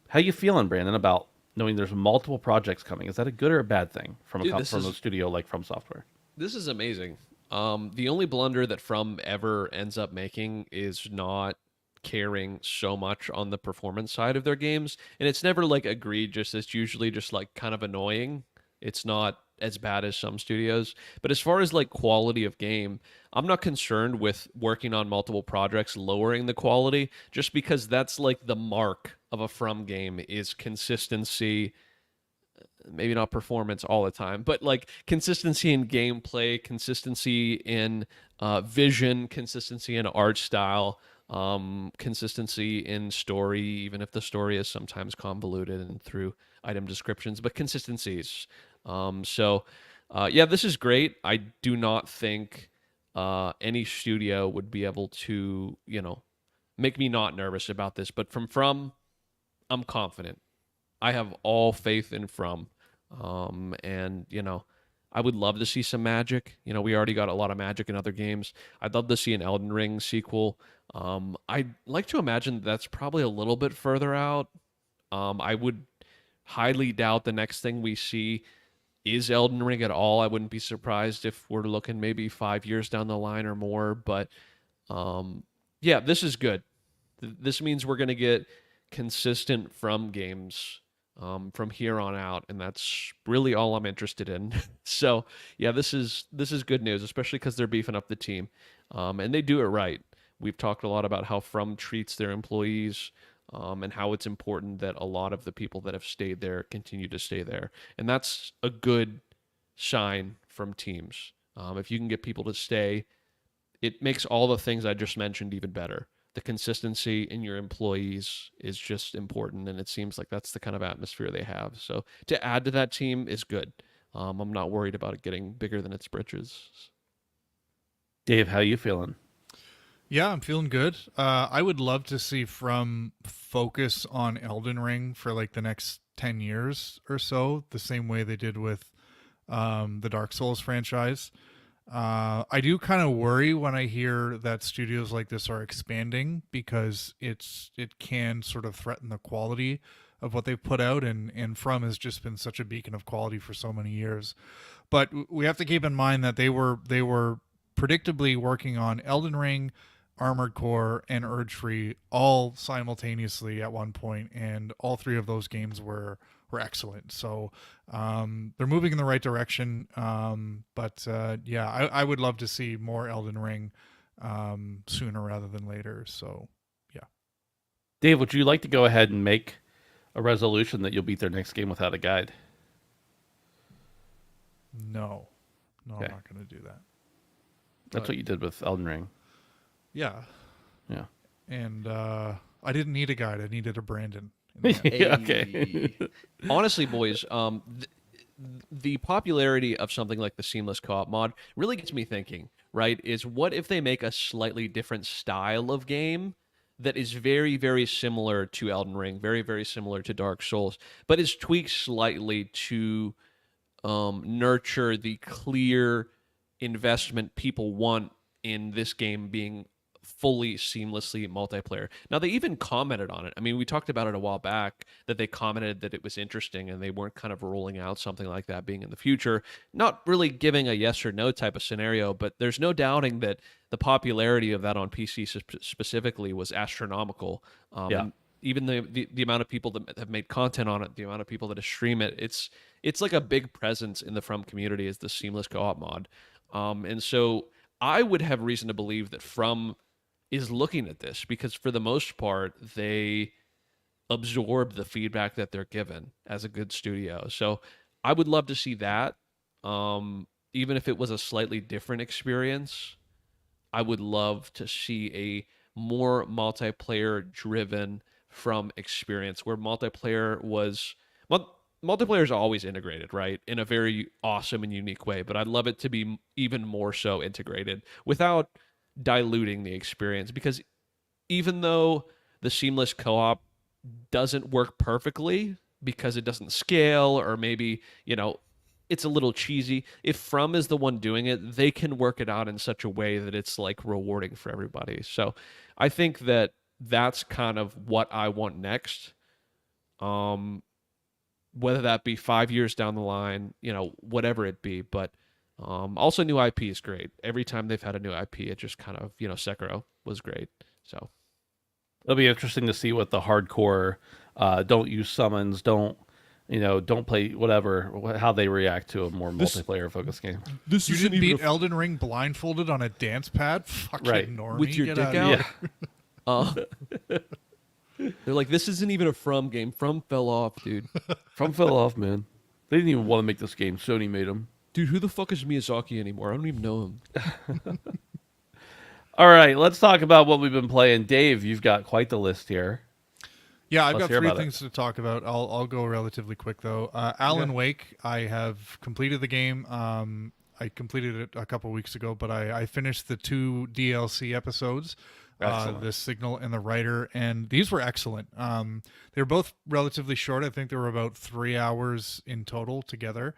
How you feeling, Brandon, about knowing there's multiple projects coming? Is that a good or a bad thing from a studio like From Software? This is amazing. The only blunder that From ever ends up making is not caring so much on the performance side of their games, and it's never like egregious. It's usually just like kind of annoying. It's not as bad as some studios, but as far as like quality of game, I'm not concerned with working on multiple projects lowering the quality, just because that's like the mark of a From game is consistency. Maybe not performance all the time, but like consistency in gameplay, consistency in vision, consistency in art style, consistency in story, even if the story is sometimes convoluted and through item descriptions, but consistencies. Yeah, this is great. I do not think any studio would be able to, make me not nervous about this. But from, I'm confident. I have all faith in From. And I would love to see some magic. We already got a lot of magic in other games. I'd love to see an Elden Ring sequel. I'd like to imagine that's probably a little bit further out. I would highly doubt the next thing we see is Elden Ring at all. I wouldn't be surprised if we're looking maybe 5 years down the line or more. But yeah, this is good. This means we're going to get consistent From games from here on out, and that's really all I'm interested in. So yeah, this is good news, especially because they're beefing up the team, and they do it right. We've talked a lot about how From treats their employees, and how it's important that a lot of the people that have stayed there continue to stay there, and that's a good sign from teams. If you can get people to stay, it makes all the things I just mentioned even better. The consistency in your employees is just important, and it seems like that's the kind of atmosphere they have. So to add to that team is good. I'm not worried about it getting bigger than its britches. Dave, how you feeling? Yeah, I'm feeling good. I would love to see From focus on Elden Ring for like the next 10 years or so, the same way they did with the Dark Souls franchise. I do kind of worry when I hear that studios like this are expanding, because it can sort of threaten the quality of what they've put out, and From has just been such a beacon of quality for so many years. But we have to keep in mind that they were predictably working on Elden Ring, Armored Core, and Erdtree all simultaneously at one point, and all three of those games were excellent. So they're moving in the right direction. But yeah, I would love to see more Elden Ring sooner rather than later. So yeah. Dave, would you like to go ahead and make a resolution that you'll beat their next game without a guide? No, Okay. I'm not going to do that. That's what you did with Elden Ring. Yeah. Yeah. And I didn't need a guide. I needed a Brandon. Yeah, okay. Honestly, boys, the popularity of something like the seamless co-op mod really gets me thinking, right? Is what if they make a slightly different style of game that is very, very similar to Elden Ring, very, very similar to Dark Souls, but is tweaked slightly to nurture the clear investment people want in this game being fully seamlessly multiplayer. Now they even commented on it. I mean, we talked about it a while back that they commented that it was interesting and they weren't kind of rolling out something like that being in the future. Not really giving a yes or no type of scenario, but there's no doubting that the popularity of that on PC specifically was astronomical. And even the amount of people that have made content on it, the amount of people that stream it, it's like a big presence in the From community as the seamless co-op mod. And so I would have reason to believe that From is looking at this because for the most part they absorb the feedback that they're given as a good studio. So I would love to see that. Even if it was a slightly different experience, I would love to see a more multiplayer driven From experience where multiplayer is always integrated, right? In a very awesome and unique way, but I'd love it to be even more so integrated without diluting the experience, because even though the seamless co-op doesn't work perfectly because it doesn't scale, or maybe, it's a little cheesy, if From is the one doing it, they can work it out in such a way that it's like rewarding for everybody. So I think that that's kind of what I want next. Whether that be 5 years down the line, whatever it be, but also new IP is great. Every time they've had a new IP, it just kind of, Sekiro was great. So It'll be interesting to see what the hardcore don't use summons, don't play whatever, how they react to a more multiplayer focused game. You didn't beat Elden Ring blindfolded on a dance pad? Fucking Right. normie. With your Get dick out. out. They're like, this isn't even a From game. From fell off, dude. From fell off, man. They didn't even want to make this game. Sony made them. Dude, who the fuck is Miyazaki anymore? I don't even know him. All right, let's talk about what we've been playing. Dave, you've got quite the list here. Yeah, I've Let's got hear three about things to talk about. I'll go relatively quick though. Alan Wake, I have completed the game. I completed it a couple weeks ago, but I finished the 2 DLC episodes, the Signal and the Writer, and these were excellent. They were both relatively short. I think they were about 3 hours in total together.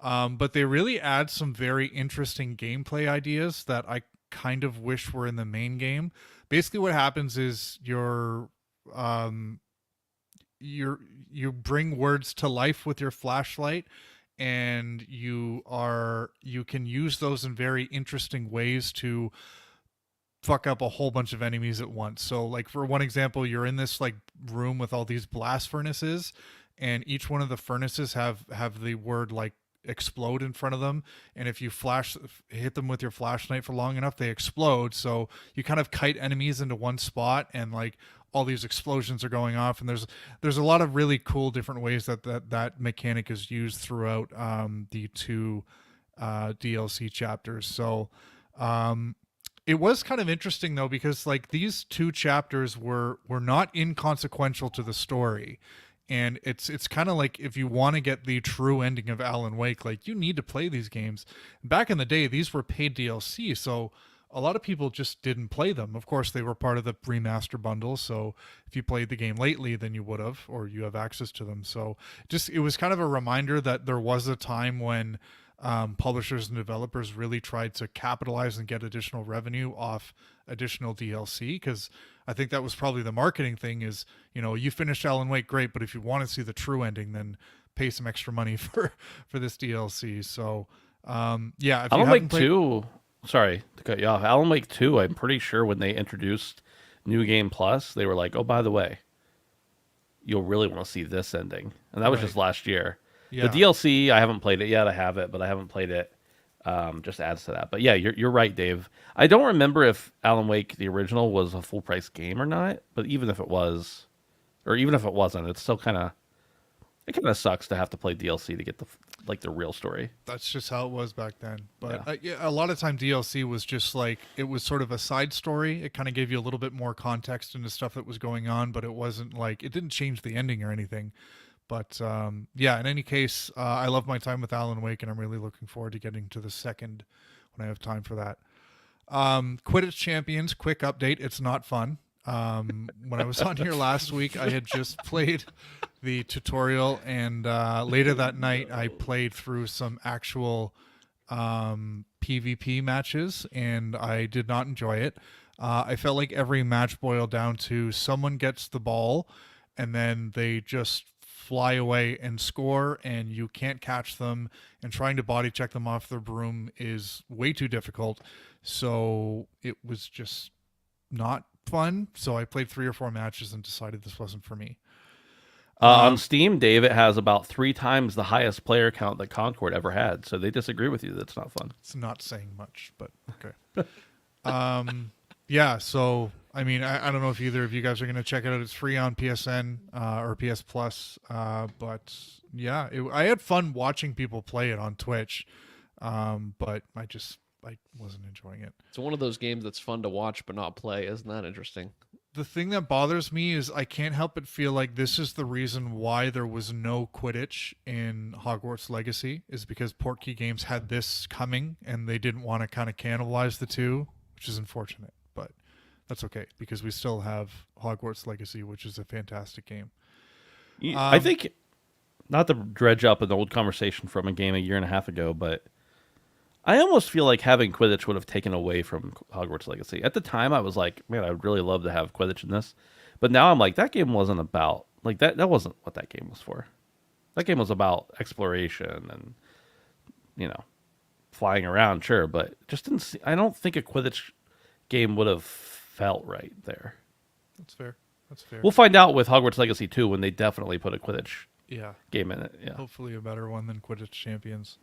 But they really add some very interesting gameplay ideas that I kind of wish were in the main game. Basically, what happens is you bring words to life with your flashlight, and you can use those in very interesting ways to fuck up a whole bunch of enemies at once. So like for one example, you're in this like room with all these blast furnaces, and each one of the furnaces have the word like explode in front of them, and if you hit them with your flashlight for long enough, they explode. So you kind of kite enemies into one spot, and like all these explosions are going off, and there's a lot of really cool different ways that mechanic is used throughout the 2 DLC chapters. So it was kind of interesting though, because like these 2 chapters were not inconsequential to the story. And it's kind of like, if you want to get the true ending of Alan Wake, like you need to play these games. Back in the day, these were paid DLC, so a lot of people just didn't play them. Of course, they were part of the remaster bundle, so if you played the game lately, then you would have, or you have access to them. So it was kind of a reminder that there was a time when publishers and developers really tried to capitalize and get additional revenue off additional DLC, because I think that was probably the marketing thing is, you finished Alan Wake, great, but if you want to see the true ending, then pay some extra money for this DLC. So if Alan Wake 2, sorry to cut you off. Alan Wake 2, I'm pretty sure when they introduced New Game Plus, they were like, oh, by the way, you'll really want to see this ending. And that was just last year. Yeah. The DLC, I haven't played it yet. I have it, but I haven't played it. Just adds to that. But yeah, you're right, Dave. I don't remember if Alan Wake, the original, was a full price game or not. But even if it was, or even if it wasn't, it's still kind of sucks to have to play DLC to get the real story. That's just how it was back then. But a lot of time DLC was just like, it was sort of a side story. It kind of gave you a little bit more context into stuff that was going on, but it wasn't like, it didn't change the ending or anything. But in any case, I love my time with Alan Wake, and I'm really looking forward to getting to the second when I have time for that. Quidditch Champions, quick update. It's not fun. When I was on here last week, I had just played the tutorial, and later that night, I played through some actual PvP matches, and I did not enjoy it. I felt like every match boiled down to someone gets the ball and then they just fly away and score, and you can't catch them, and trying to body check them off their broom is way too difficult. So it was just not fun. So I played 3 or 4 matches and decided this wasn't for me. On Steam, Dave, it has about 3 times the highest player count that Concord ever had. So they disagree with you. That's not fun. It's not saying much, but okay. Yeah, so I mean, I don't know if either of you guys are going to check it out. It's free on PSN or PS Plus, but yeah, I had fun watching people play it on Twitch, but I wasn't enjoying it. It's one of those games that's fun to watch but not play. Isn't that interesting? The thing that bothers me is I can't help but feel like this is the reason why there was no Quidditch in Hogwarts Legacy, is because Portkey Games had this coming and they didn't want to kind of cannibalize the two, which is unfortunate, but that's okay because we still have Hogwarts Legacy, which is a fantastic game. I think, not to dredge up an old conversation from a game a year and a half ago, but I almost feel like having Quidditch would have taken away from Hogwarts Legacy. At the time, I was like, man, I'd really love to have Quidditch in this. But now I'm like, that game wasn't about, like, that wasn't what that game was for. That game was about exploration and, you know, flying around, sure, but just didn't see, I don't think a Quidditch game would have felt right there. That's fair. That's fair. We'll find out with Hogwarts Legacy 2 when they definitely put a Quidditch Yeah. game in it. Yeah. Hopefully a better one than Quidditch Champions.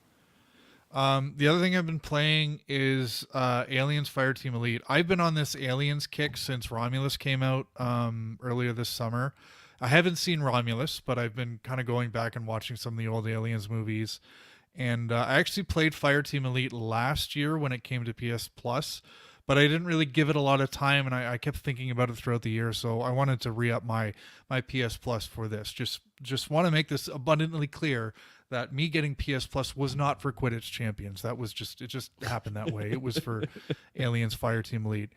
The other thing I've been playing is Aliens Fireteam Elite. I've been on this Aliens kick since Romulus came out earlier this summer. I haven't seen Romulus, but I've been kind of going back and watching some of the old Aliens movies. And I actually played Fireteam Elite last year when it came to PS Plus, but I didn't really give it a lot of time, and I kept thinking about it throughout the year. So I wanted to re-up my PS Plus for this. Just want to make this abundantly clear that me getting PS Plus was not for Quidditch Champions. It just happened that way. It was for Aliens Fireteam Elite.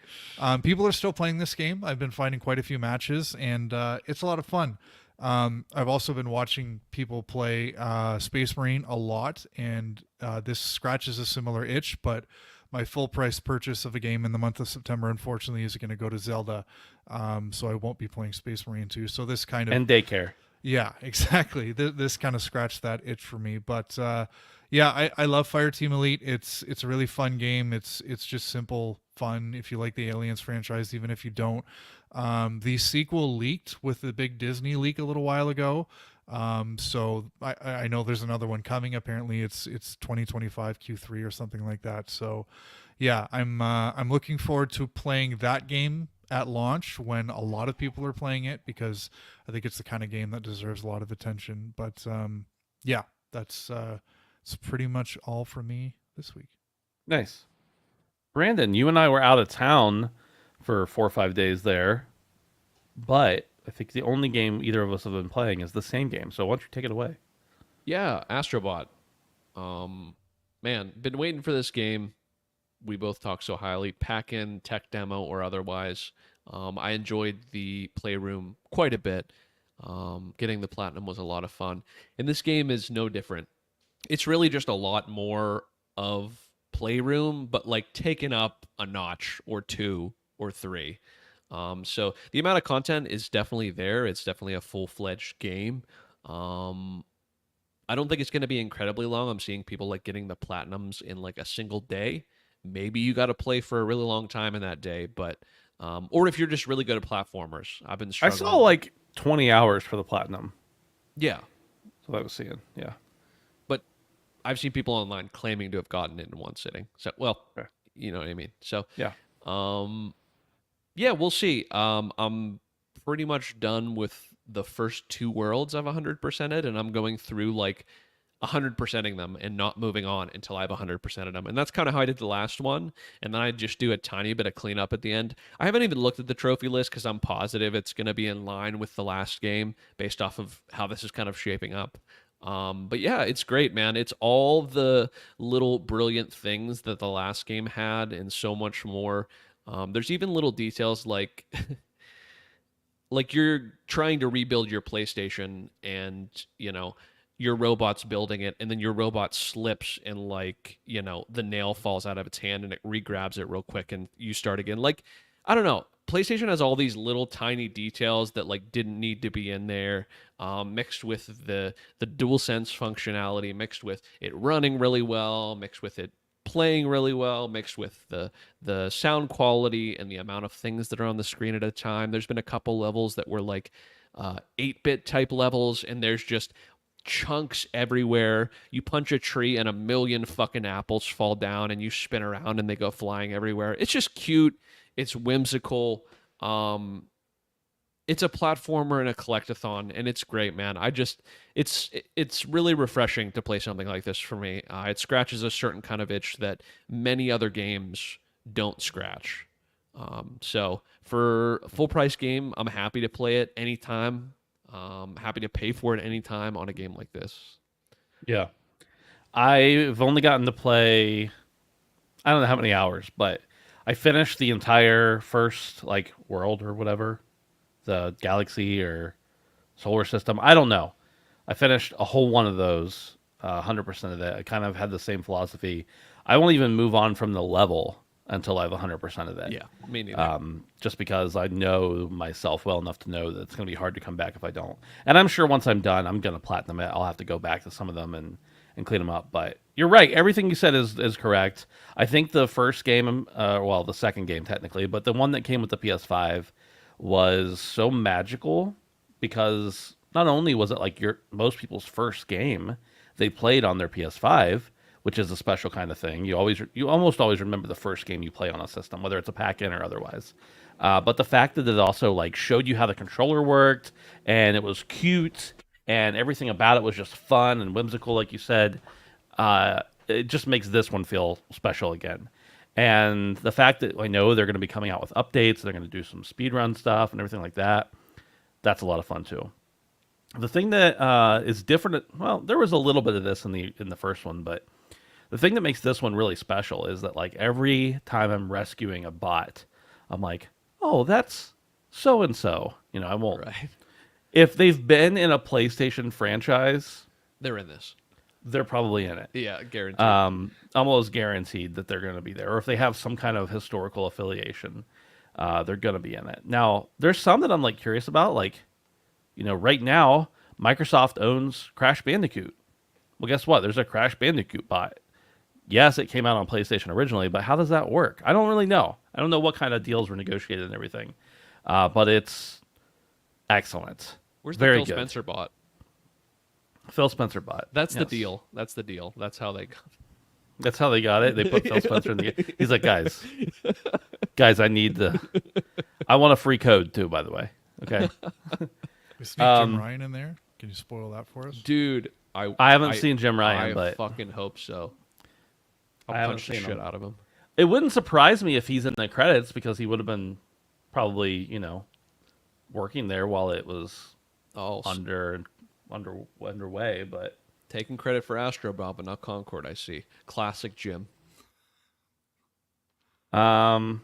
People are still playing this game. I've been finding quite a few matches, and it's a lot of fun. I've also been watching people play Space Marine a lot, and this scratches a similar itch, but my full price purchase of a game in the month of September, unfortunately, is going to go to Zelda. So I won't be playing Space Marine 2. So this kind of... And daycare. Yeah, exactly. This kind of scratched that itch for me. But yeah, I love Fireteam Elite. It's a really fun game. It's just simple fun if you like the Aliens franchise, even if you don't. The sequel leaked with the big Disney leak a little while ago. So I know there's another one coming. Apparently it's 2025 Q3 or something like that. So yeah, I'm looking forward to playing that game at launch when a lot of people are playing it, because I think it's the kind of game that deserves a lot of attention. But yeah, that's it's pretty much all for me this week. Nice. Brandon, you and I were out of town for 4 or 5 days there, but I think the only game either of us have been playing is the same game. So why don't you take it away? Yeah, Astrobot. Man, been waiting for this game. We both talk so highly, pack-in, tech demo, or otherwise. I enjoyed the playroom quite a bit. Getting the platinum was a lot of fun. And this game is no different. It's really just a lot more of playroom, but like taken up a notch or 2 or 3. So the amount of content is definitely there. It's definitely a full-fledged game. I don't think it's going to be incredibly long. I'm seeing people like getting the platinums in like a single day. Maybe you got to play for a really long time in that day, but or if you're just really good at platformers. I've been I struggling. saw like 20 hours for the platinum. Yeah, So I was seeing, yeah. but I've seen people online claiming to have gotten it in one sitting. So, well, Okay. you know what I mean. So, Yeah. yeah, we'll see. I'm pretty much done with the first 2 worlds I've 100%ed, and I'm going through like 100%ing them and not moving on until I've 100%ed them. And that's kind of how I did the last one. And then I just do a tiny bit of cleanup at the end. I haven't even looked at the trophy list because I'm positive it's going to be in line with the last game based off of how this is kind of shaping up. But yeah, it's great, man. It's all the little brilliant things that the last game had and so much more. There's even little details like like you're trying to rebuild your PlayStation and, you know, your robot's building it, and then your robot slips and like, the nail falls out of its hand and it regrabs it real quick and you start again. Like, I don't know. PlayStation has all these little tiny details that like didn't need to be in there, mixed with the DualSense functionality, mixed with it running really well, mixed with it playing really well, mixed with the sound quality and the amount of things that are on the screen at a time. There's been a couple levels that were like 8-bit type levels, and there's just chunks everywhere. You punch a tree and a million fucking apples fall down, and you spin around and they go flying everywhere. It's just cute. It's whimsical. It's a platformer and a collectathon, and it's great, man. It's really refreshing to play something like this for me. It scratches a certain kind of itch that many other games don't scratch. So for a full price game, I'm happy to play it anytime. Happy to pay for it anytime on a game like this. Yeah. I've only gotten to play, I don't know how many hours, but I finished the entire first like world or whatever, the galaxy or solar system. I don't know. I finished a whole one of those, 100% of it. I kind of had the same philosophy. I won't even move on from the level until I have 100% of it. Yeah, me neither. Just because I know myself well enough to know that it's going to be hard to come back if I don't. And I'm sure once I'm done, I'm going to platinum it. I'll have to go back to some of them and clean them up. But you're right. Everything you said is correct. I think the first game, well, the second game technically, but the one that came with the PS5 was so magical because not only was it like most people's first game they played on their PS5, which is a special kind of thing. You almost always remember the first game you play on a system, whether it's a pack-in or otherwise. But the fact that it also like showed you how the controller worked, and it was cute, and everything about it was just fun and whimsical, like you said, it just makes this one feel special again. And the fact that I know they're going to be coming out with updates, they're going to do some speedrun stuff and everything like that, that's a lot of fun too. The thing that is different, well, there was a little bit of this in the first one, but the thing that makes this one really special is that like every time I'm rescuing a bot, I'm like, oh, that's so and so. I won't. Right. If they've been in a PlayStation franchise, They're in this. they're probably in it. Yeah, guaranteed. Almost guaranteed that they're going to be there. Or if they have some kind of historical affiliation, they're going to be in it. Now, there's some that I'm like curious about. Like, right now, Microsoft owns Crash Bandicoot. Well, guess what? There's a Crash Bandicoot bot. Yes, it came out on PlayStation originally, but how does that work? I don't really know. I don't know what kind of deals were negotiated and everything. But it's excellent. Where's the Very Phil good. Spencer bot? Phil Spencer bot. That's the Yes. deal. That's the deal. That's how they got it. That's how they got it. They put Phil Spencer in the. He's like, guys, I want a free code too. By the way, okay. We sneak Jim Ryan in there. Can you spoil that for us? Dude, I haven't seen Jim Ryan, I but fucking hope so. I'll I haven't punch the seen shit him. out of him. it wouldn't surprise me if he's in the credits because he would have been probably working there while it was Oh, underway. But taking credit for Astro Bob, but not Concord. I see. Classic Jim. yeah.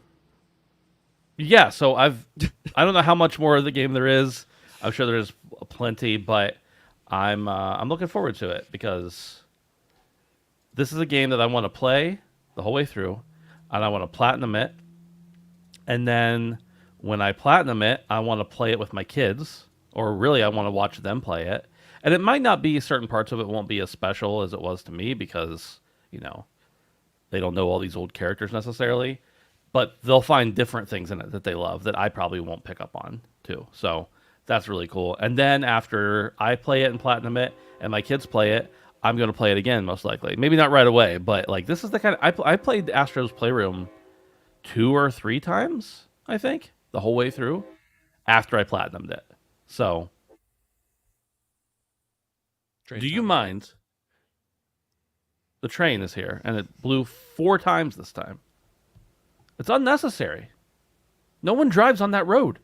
So I don't know how much more of the game there is. I'm sure there's plenty, but I'm looking forward to it because this is a game that I want to play the whole way through, and I want to platinum it. And then when I platinum it, I want to play it with my kids, or really I want to watch them play it. And it might not be, certain parts of it won't be as special as it was to me because, they don't know all these old characters necessarily, but they'll find different things in it that they love that I probably won't pick up on too. So that's really cool. And then after I play it and platinum it and my kids play it, I'm going to play it again, most likely. Maybe not right away, but like this is the kind of, I played Astro's Playroom 2 or 3 times, I think, the whole way through after I platinumed it. So do you mind? The train is here, and it blew 4 times this time. It's unnecessary. No one drives on that road.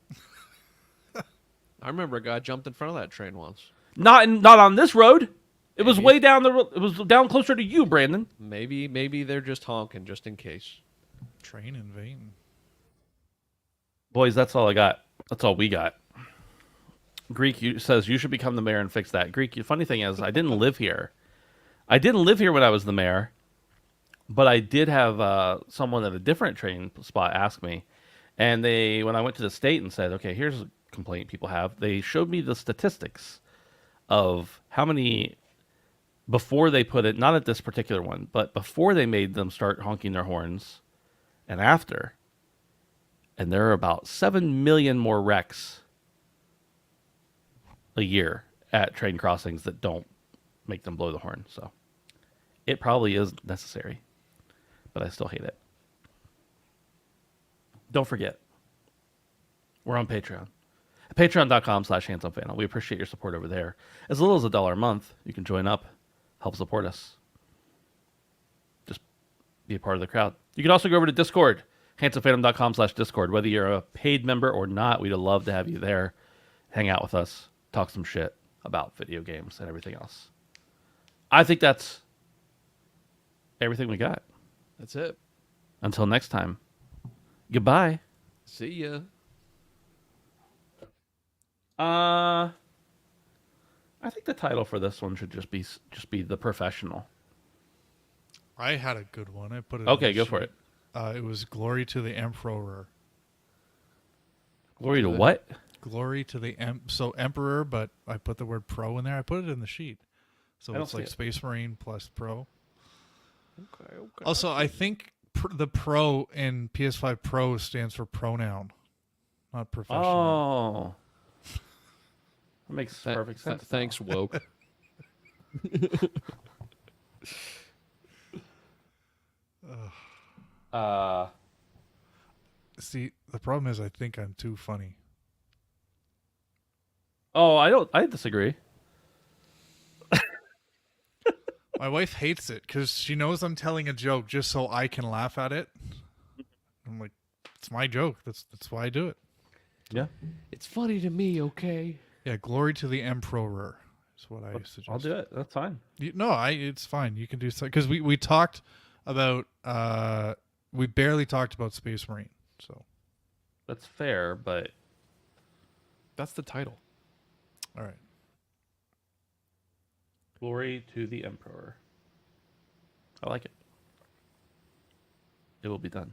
I remember a guy jumped in front of that train once. Not on this road. It was way down the road. It was down closer to you, Brandon. Maybe they're just honking just in case. Train in vain. Boys, that's all I got. That's all we got. says you should become the mayor and fix that. Greek, the funny thing is, I didn't live here. I didn't live here when I was the mayor, but I did have someone at a different train spot ask me, and when I went to the state and said, okay, here's a complaint people have, they showed me the statistics of how many before they put it, not at this particular one, but before they made them start honking their horns, and after, and there are about 7 million more wrecks a year at train crossings that don't make them blow the horn. So it probably is necessary, but I still hate it. Don't forget, we're on Patreon. At patreon.com/handsomefan. We appreciate your support over there. As little as $1 a month, you can join up, help support us. Just be a part of the crowd. You can also go over to Discord, handsomefandom.com/Discord. Whether you're a paid member or not, we'd love to have you there. Hang out with us, talk some shit about video games and everything else. I think that's everything we got. That's it. Until next time, goodbye. See ya. I think the title for this one should just be The Professional. I had a good one. I put it. Okay, go for it. It was Glory to the EmPROrer. Glory to what? Glory to the so EmPROrer, but I put the word pro in there. I put it in the sheet. So I don't it's see like it. Space Marine plus pro. Okay. Also, I think the pro in PS5 Pro stands for pronoun, not professional. Oh. That makes perfect sense. Thanks, woke. See, the problem is I think I'm too funny. Oh, I disagree. My wife hates it because she knows I'm telling a joke just so I can laugh at it. I'm like, it's my joke. That's why I do it. Yeah. It's funny to me, okay? Yeah, glory to the EmPROrer is what I suggest. I'll do it. That's fine. It's fine. You can do so because we talked about we barely talked about Space Marine. So That's fair, but That's the title. all right. glory to the EmPROrer. I like it. It will be done.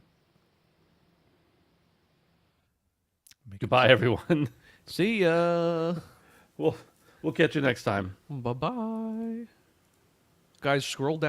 Goodbye, everyone. See ya. We'll catch you next time. Bye-bye. Guys, scroll down.